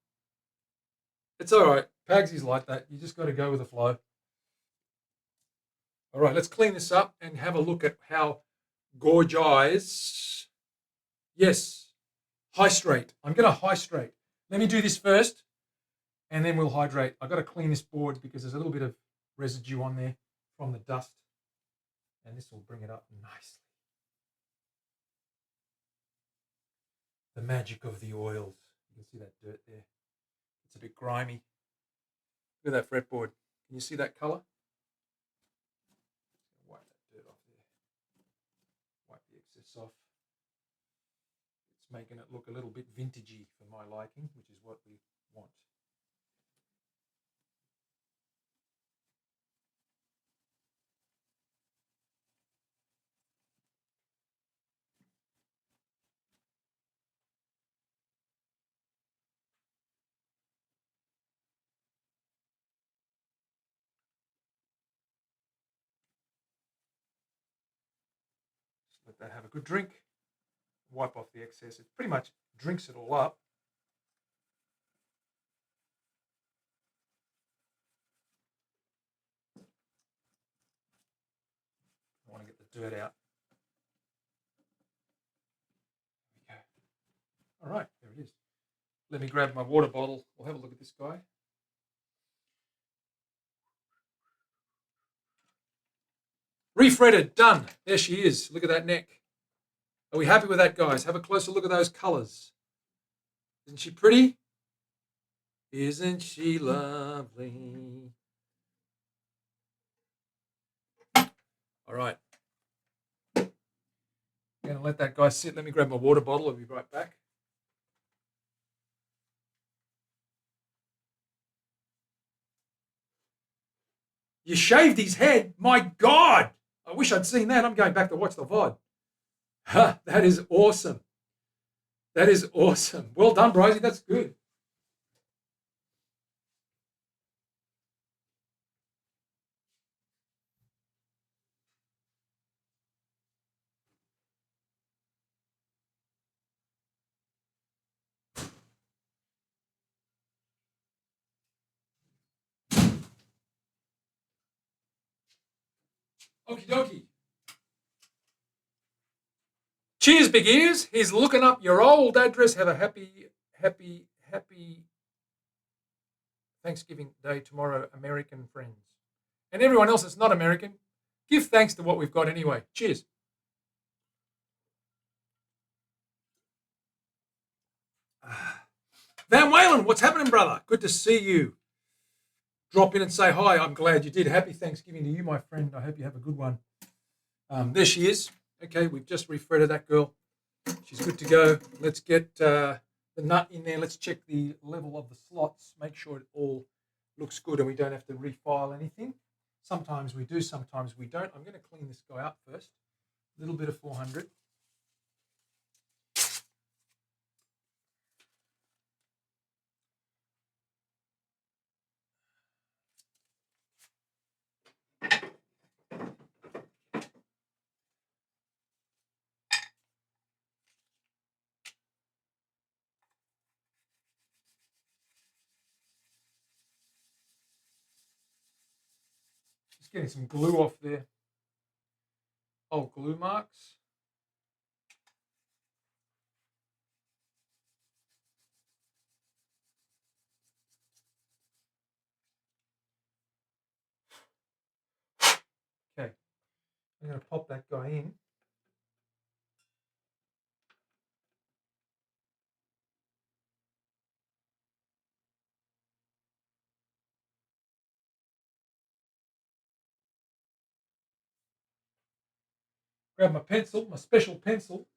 It's all right. Pagsy's like that. You just got to go with the flow. All right, let's clean this up and have a look at how gorgeous. Yes, hydrate. I'm going to hydrate. Let me do this first, and then we'll hydrate. I've got to clean this board because there's a little bit of residue on there from the dust, and this will bring it up nicely. The magic of the oils. You can see that dirt there. It's a bit grimy. Look at that fretboard. Can you see that colour? Wipe that dirt off there. Wipe the excess off. It's making it look a little bit vintagey for my liking, which is what we want. Just let that have a good drink. Wipe off the excess. It pretty much drinks it all up. I want to get the dirt out. There we go. All right, there it is. Let me grab my water bottle. We'll have a look at this guy. Refretted, done. There she is. Look at that neck. Are we happy with that, guys? Have a closer look at those colors. Isn't she pretty? Isn't she lovely? All right. I'm going to let that guy sit. Let me grab my water bottle. I'll be right back. You shaved his head? My God! I wish I'd seen that. I'm going back to watch the VOD. Ha, that is awesome. That is awesome. Well done, Brysie. That's good. Okie dokie. Cheers, big ears. He's looking up your old address. Have a happy Thanksgiving Day tomorrow, American friends. And everyone else that's not American, give thanks to what we've got anyway. Cheers. Van Whalen, what's happening, brother? Good to see you. Drop in and say hi. I'm glad you did. Happy Thanksgiving to you, my friend. I hope you have a good one. There she is. Okay, we've just refretted that girl. She's good to go. Let's get the nut in there. Let's check the level of the slots. Make sure it all looks good and we don't have to refile anything. Sometimes we do, sometimes we don't. I'm going to clean this guy up first. A little bit of 400. Just getting some glue off there. Oh, glue marks. Okay, I'm going to pop that guy in. Grab my pencil, my special pencil.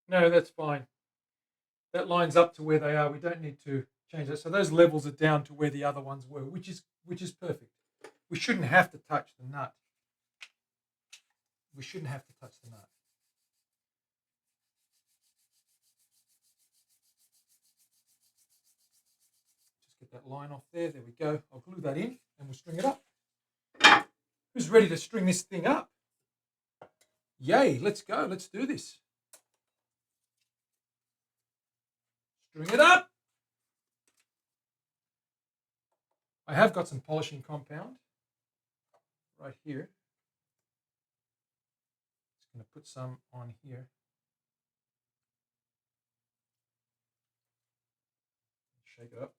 No, that's fine. That lines up to where they are. We don't need to change that. So those levels are down to where the other ones were, which is perfect. We shouldn't have to touch the nut. We shouldn't have to touch the nut. Just get that line off there. There we go. I'll glue that in and we'll string it up. Who's ready to string this thing up? Yay, let's go. Let's do this. String it up. I have got some polishing compound right here. Just going to put some on here. Shake it up.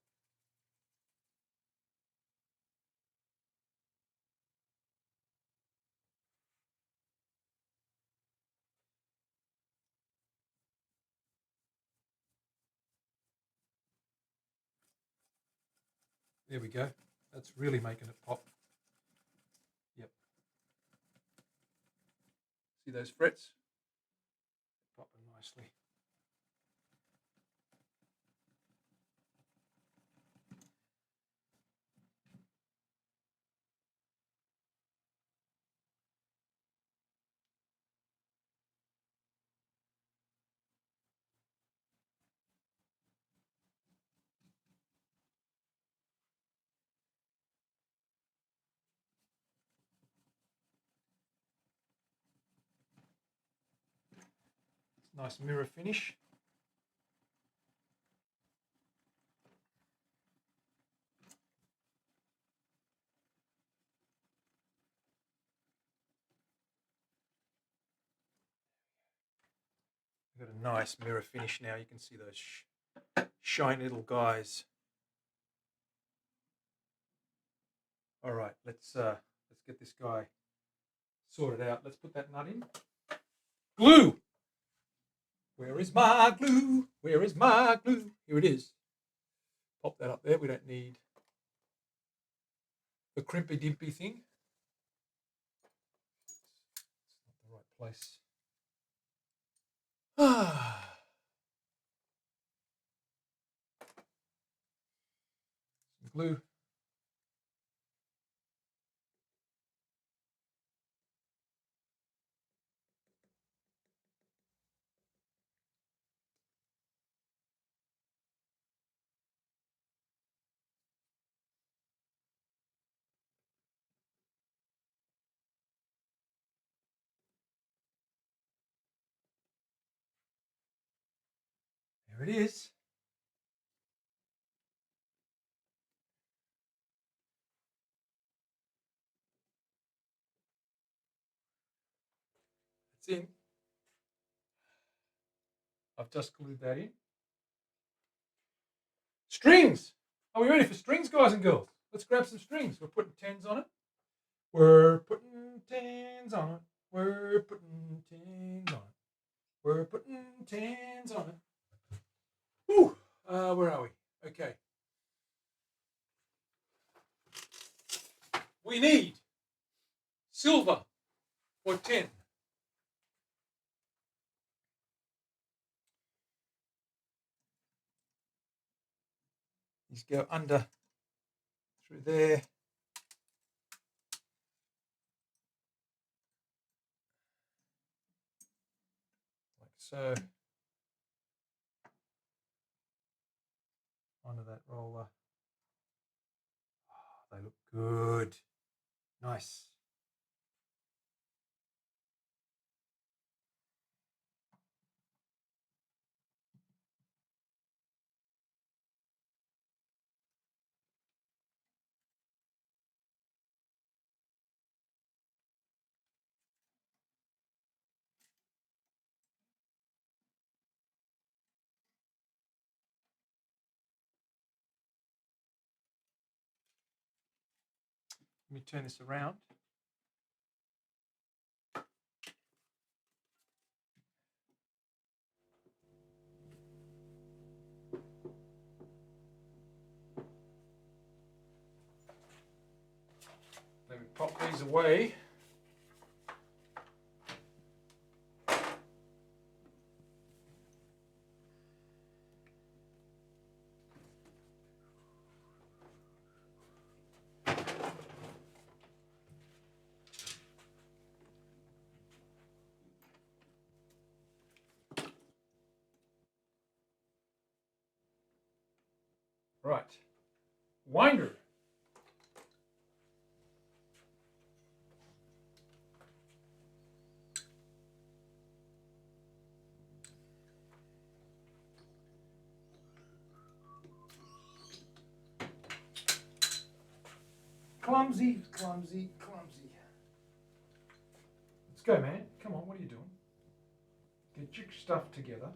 There we go. That's really making it pop. Yep. See those frets? Popping nicely. Nice mirror finish. We've got a nice mirror finish now. You can see those shiny little guys. All right, let's get this guy sorted out. Let's put that nut in. Glue. Where is my glue? Where is my glue? Here it is. Pop that up there. We don't need the crimpy dimpy thing. It's not the right place. Some glue. There it is. It's in. I've just glued that in. Strings! Are we ready for strings, guys and girls? Let's grab some strings. We're putting 10s on it. We're putting 10s on it. We're putting 10s on it. We're putting 10s on it. Whew. Where are we? Okay. We need silver for 10. These go under through there. Like so. Onto that roller. Oh, they look good. Nice. Let me turn this around. Let me pop these away. Right. Winder. Clumsy, clumsy, clumsy. Let's go, man. Come on, what are you doing? Get your stuff together.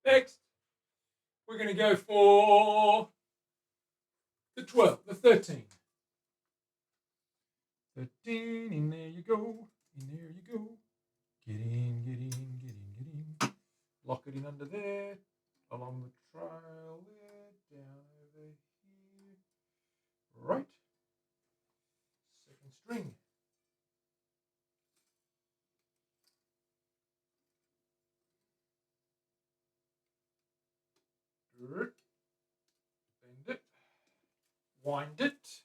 Next, we're going to go for the 12, the 13. 13, in there you go, in there you go. Get in, get in, get in, get in. Lock it in under there, along the trail there, down over here. Right. Second string. Bend it. Wind it.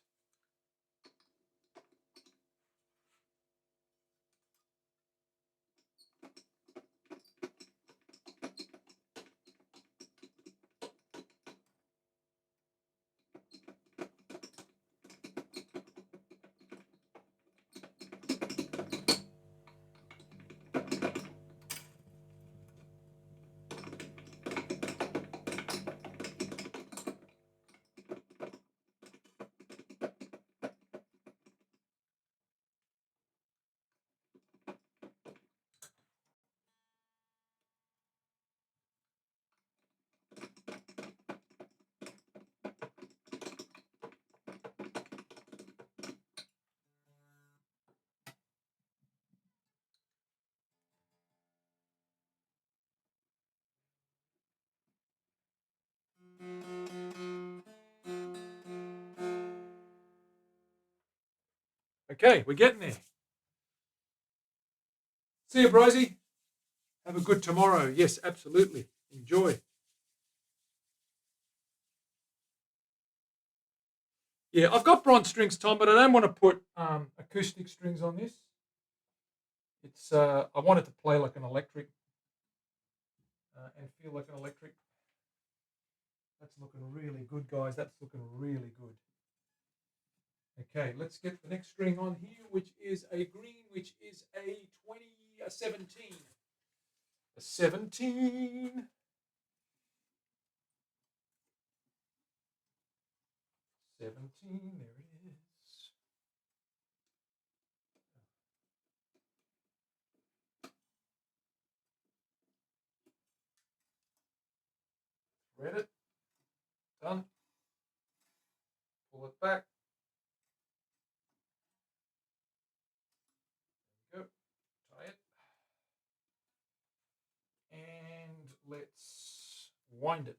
Okay, we're getting there. See you, Brisey. Have a good tomorrow. Yes, absolutely. Enjoy. Yeah, I've got bronze strings, Tom, but I don't want to put acoustic strings on this. It's I want it to play like an electric and feel like an electric. That's looking really good, guys. That's looking really good. Okay, let's get the next string on here, which is a green, which is a 17. A 17. 17, there it is. Thread it. Done. Pull it back. There we go. Tie it. And let's wind it.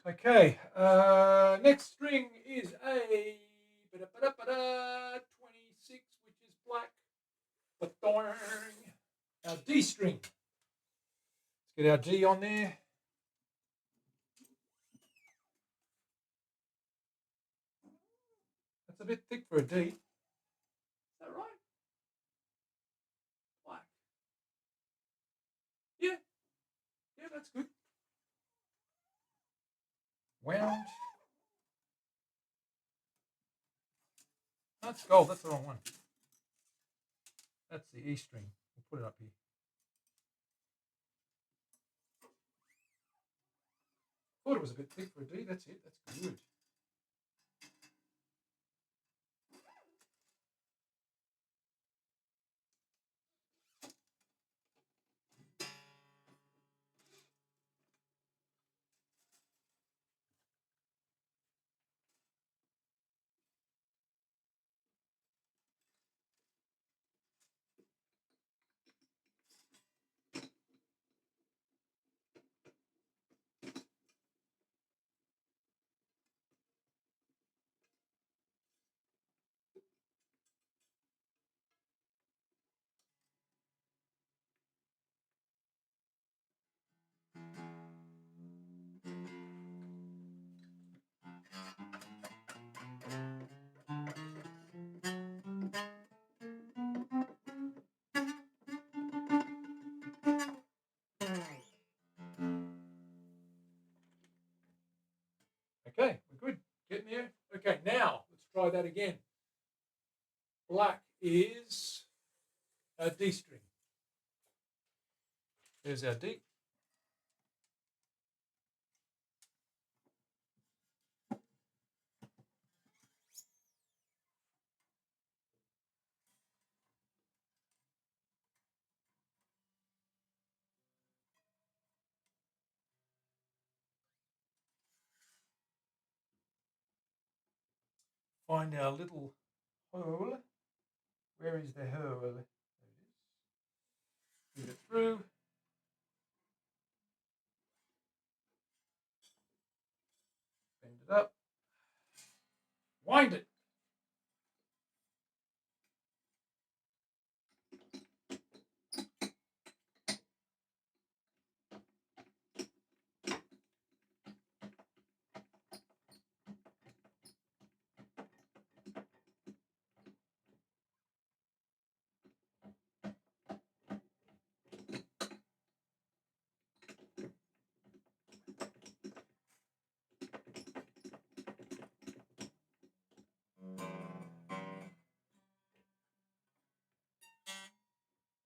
Okay, next string is a 26, which is black. Our D string. Let's get our D on there. That's a bit thick for a D. Is that right? Black. Yeah. Yeah, that's good. Wound. That's gold. That's the wrong one. That's the E string. We'll put it up here. Thought it was a bit thick for a D. That's it. That's good. Okay, now let's try that again. Black is a D string. There's our D. Find our little hole. Where is the hole? There it is. Feed it through. Bend it up. Wind it.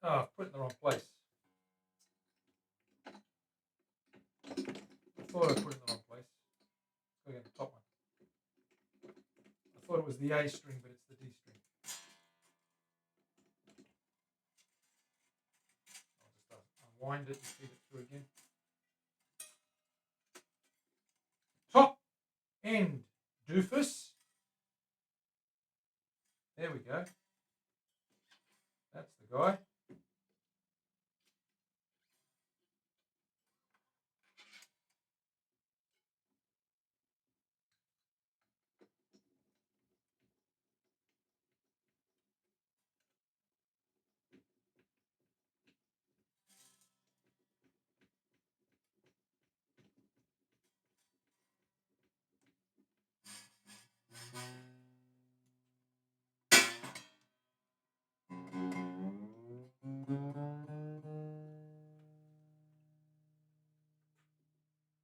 Oh, I've put it in the wrong place. I thought I put it in the wrong place. Let's go get the top one. I thought it was the A string, but it's the D string. I'll just unwind it and feed it through again. Top end, doofus. There we go. That's the guy.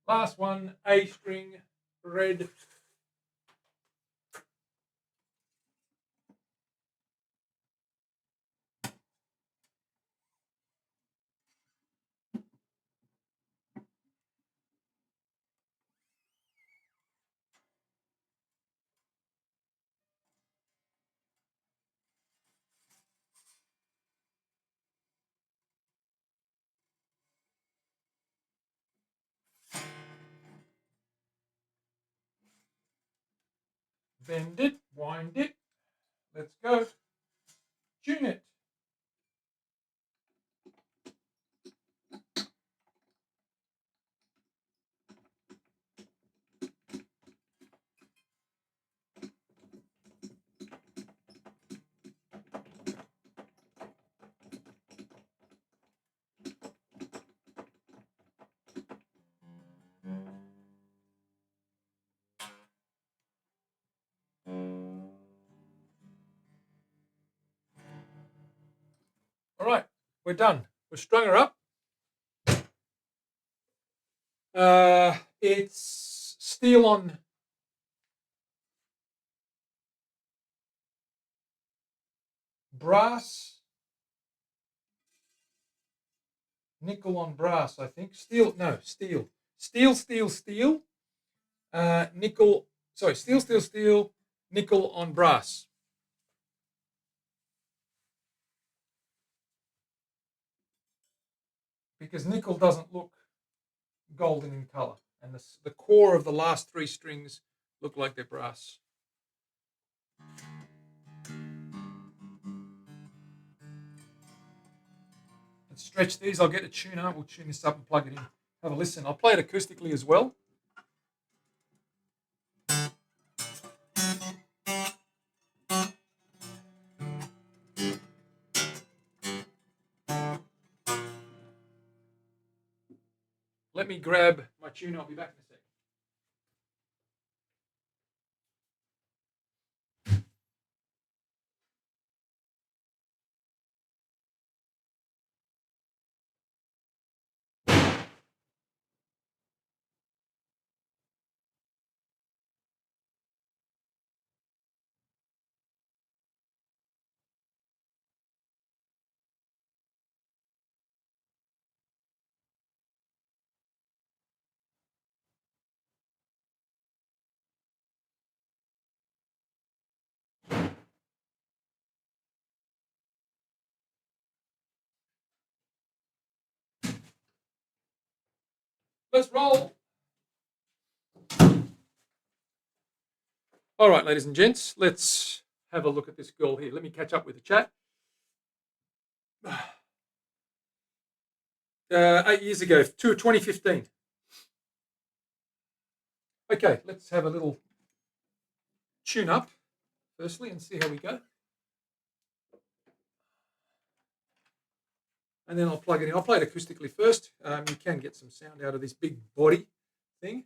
Last one, A string, red. Bend it, wind it. Let's go. Tune it. All right, we're done. We've strung her up. It's steel on brass, nickel on brass, I think. Steel, no, steel. Steel, steel, steel. Nickel, sorry, steel, steel, steel, nickel on brass. Because nickel doesn't look golden in color. And the core of the last three strings look like they're brass. Let's stretch these. I'll get a tuner. We'll tune this up and plug it in. Have a listen. I'll play it acoustically as well. Let me grab my tuner. I'll be back in a sec. let's roll. All right, ladies and gents, let's have a look at this girl here. Let me catch up with the chat. 8 years ago, 2015. Okay, let's have a little tune up firstly and see how we go. And then I'll plug it in. I'll play it acoustically first. You can get some sound out of this big body thing.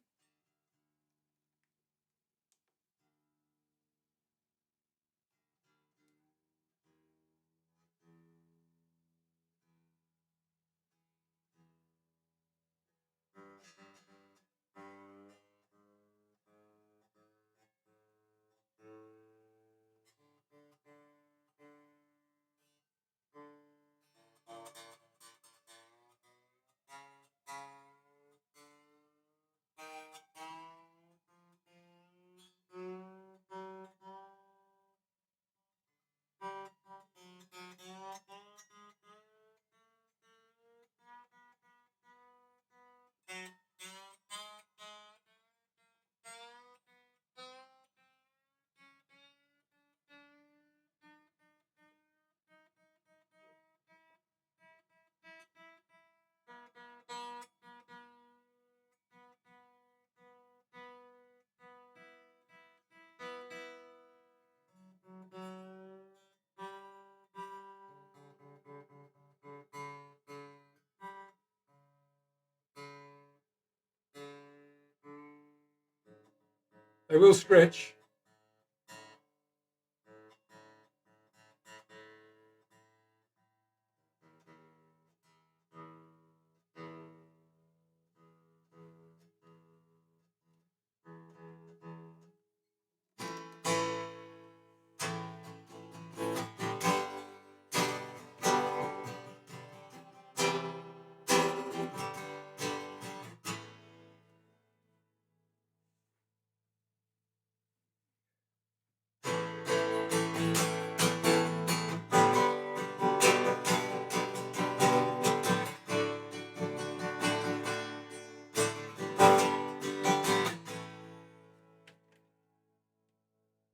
They will stretch.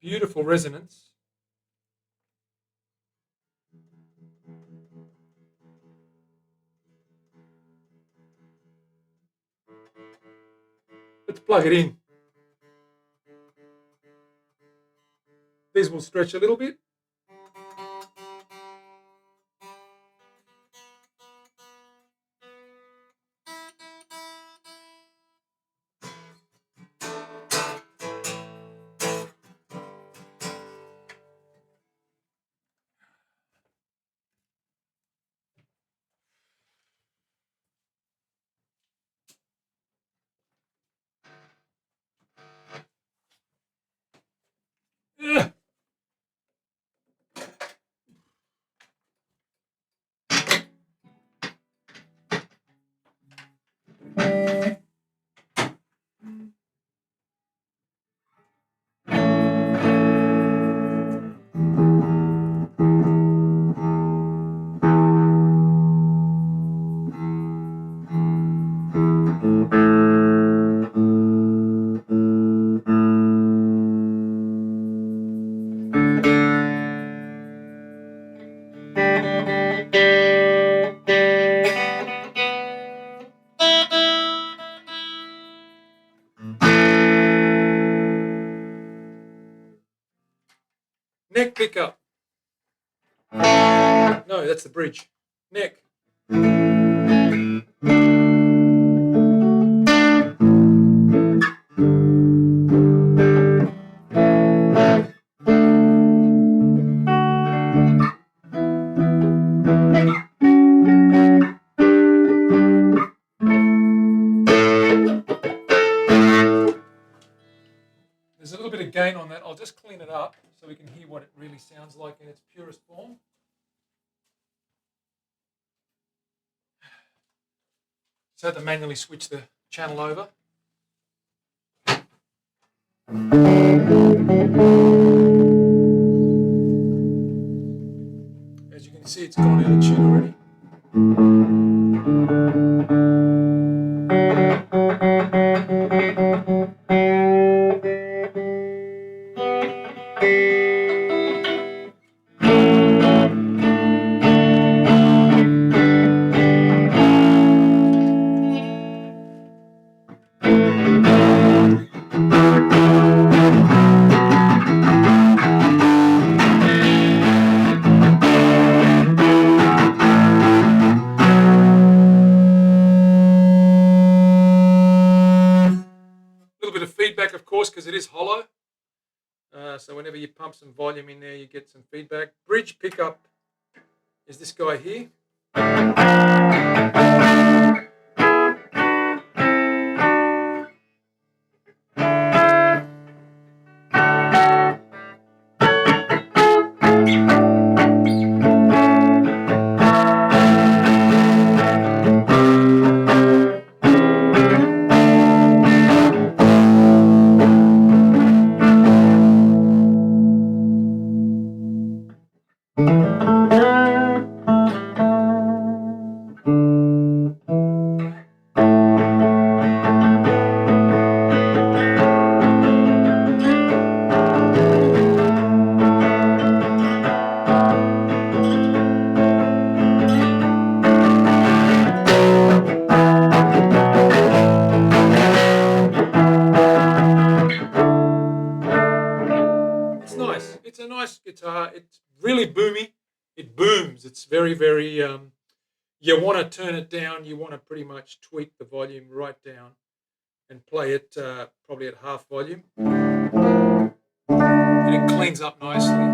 Beautiful resonance. Let's plug it in. These will stretch a little bit. Ugh. Neck pickup. No, that's the bridge. Neck. There's a little bit of gain on that. I'll just clean it up so we can hear what it really sounds like in its purest form. Just had to manually switch the channel over. As you can see, it's gone out of tune already. feedback, of course, because it is hollow. So whenever you pump some volume in there, you get some feedback. Bridge pickup is this guy here. It's a nice guitar. It's really boomy. It booms. It's very, very. You want to turn it down. You want to pretty much tweak the volume right down and play it probably at half volume. And it cleans up nicely.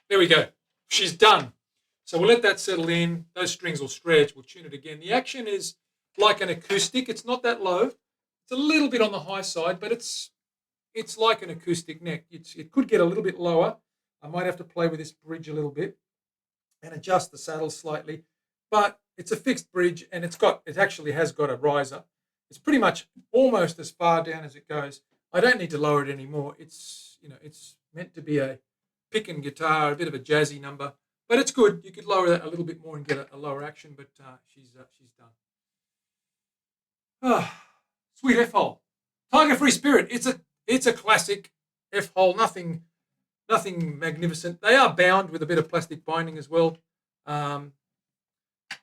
There we go. She's done. So we'll let that settle in. Those strings will stretch. We'll tune it again. The action is like an acoustic. It's not that low. It's a little bit on the high side, but it's like an acoustic neck. It could get a little bit lower. I might have to play with this bridge a little bit and adjust the saddle slightly. But it's a fixed bridge, and it actually has got a riser. It's pretty much almost as far down as it goes. I don't need to lower it anymore. It's meant to be a picking guitar, a bit of a jazzy number, but it's good. You could lower that a little bit more and get a lower action, but she's done. Sweet F hole, Tiger Free Spirit. It's a classic F hole. Nothing magnificent. They are bound with a bit of plastic binding as well, and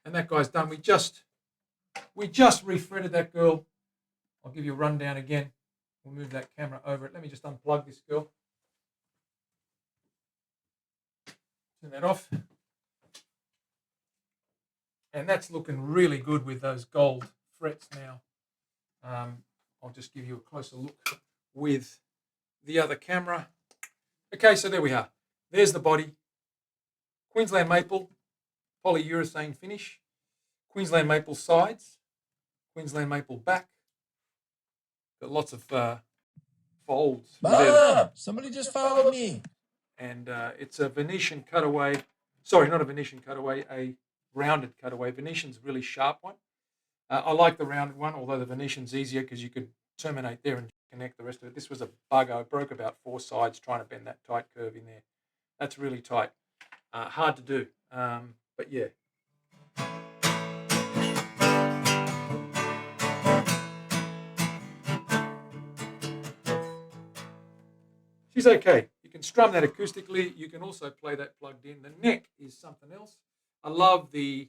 that guy's done. We just refretted that girl. I'll give you a rundown again. We'll move that camera over it. Let me just unplug this girl. Turn that off. And that's looking really good with those gold frets now. I'll just give you a closer look with the other camera. Okay, so there we are. There's the body. Queensland maple, polyurethane finish. Queensland maple sides. Queensland maple back. Got lots of folds. Bob, somebody just followed me. And it's a Venetian cutaway. Sorry, not a Venetian cutaway, a rounded cutaway. Venetian's a really sharp one. I like the rounded one, although the Venetian's easier because you could terminate there and connect the rest of it. This was a bugger. I broke about 4 sides trying to bend that tight curve in there. That's really tight. Hard to do, but yeah. She's okay. You can strum that acoustically. You can also play that plugged in. The neck is something else. I love the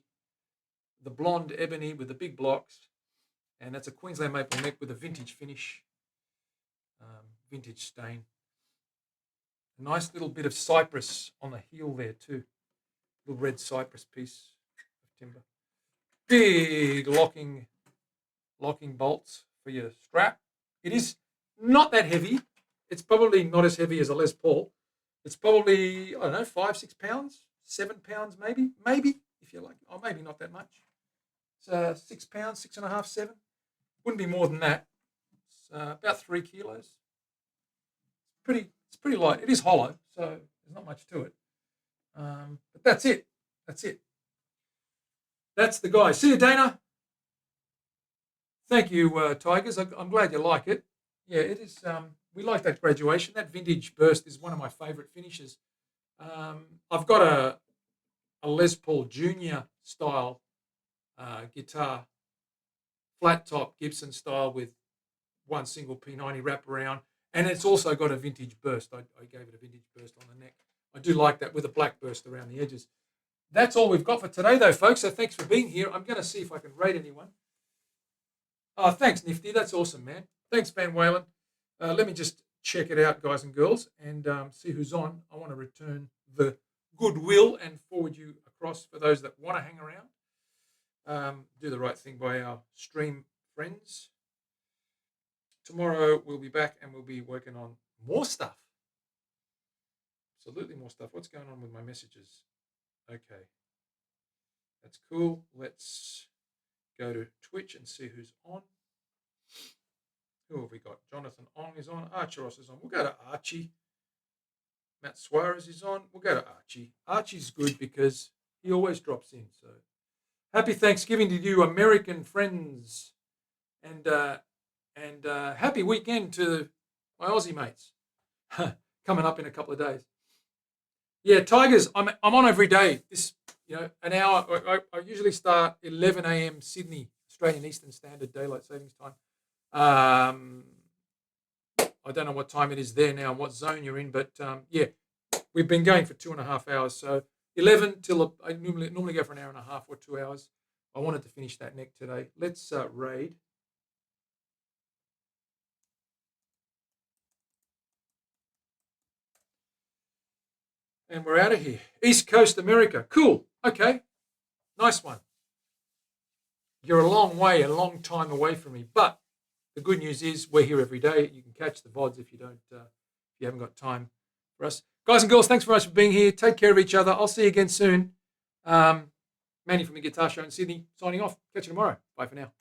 blonde ebony with the big blocks, and that's a Queensland maple neck with a vintage finish, vintage stain. A nice little bit of cypress on the heel there too. Little red cypress piece of timber. Big locking bolts for your strap. It is not that heavy. It's probably not as heavy as a Les Paul. It's probably, I don't know, 5-6 pounds, 7 pounds maybe if you like, or maybe not that much. It's 6 pounds, 6.5, 7. Wouldn't be more than that. It's about 3 kilos. It's pretty light. It is hollow, so there's not much to it. But that's it. That's the guy. See you, Dana. Thank you, Tigers. I'm glad you like it. Yeah, it is. We like that graduation. That vintage burst is one of my favourite finishes. I've got a Les Paul Junior style guitar, flat top Gibson style with one single P90 wraparound, and it's also got a vintage burst. I gave it a vintage burst on the neck. I do like that with a black burst around the edges. That's all we've got for today, though, folks. So thanks for being here. I'm going to see if I can rate anyone. Oh, thanks, Nifty. That's awesome, man. Thanks, Van Whalen. Let me just check it out, guys and girls, and see who's on. I want to return the goodwill and forward you across for those that want to hang around. Do the right thing by our stream friends. Tomorrow we'll be back and we'll be working on more stuff. Absolutely more stuff. What's going on with my messages? Okay. That's cool. Let's go to Twitch and see who's on. Who have we got? Jonathan Ong is on. Archeros is on. We'll go to Archie. Matt Suarez is on. We'll go to Archie. Archie's good because he always drops in. So happy Thanksgiving to you, American friends, and happy weekend to my Aussie mates. Coming up in a couple of days. Yeah, Tigers. I'm on every day. This an hour. I usually start 11 a.m. Sydney, Australian Eastern Standard Daylight Savings Time. I don't know what time it is there now, what zone you're in, but yeah, we've been going for 2.5 hours. So 11 till I normally go for an hour and a half or 2 hours. I wanted to finish that neck today. Let's raid. And we're out of here. East Coast America. Cool. Okay. Nice one. You're a long time away from me, but the good news is we're here every day. You can catch the VODs if you haven't got time for us. Guys and girls, thanks very much for being here. Take care of each other. I'll see you again soon. Manny from the Guitar Show in Sydney, signing off. Catch you tomorrow. Bye for now.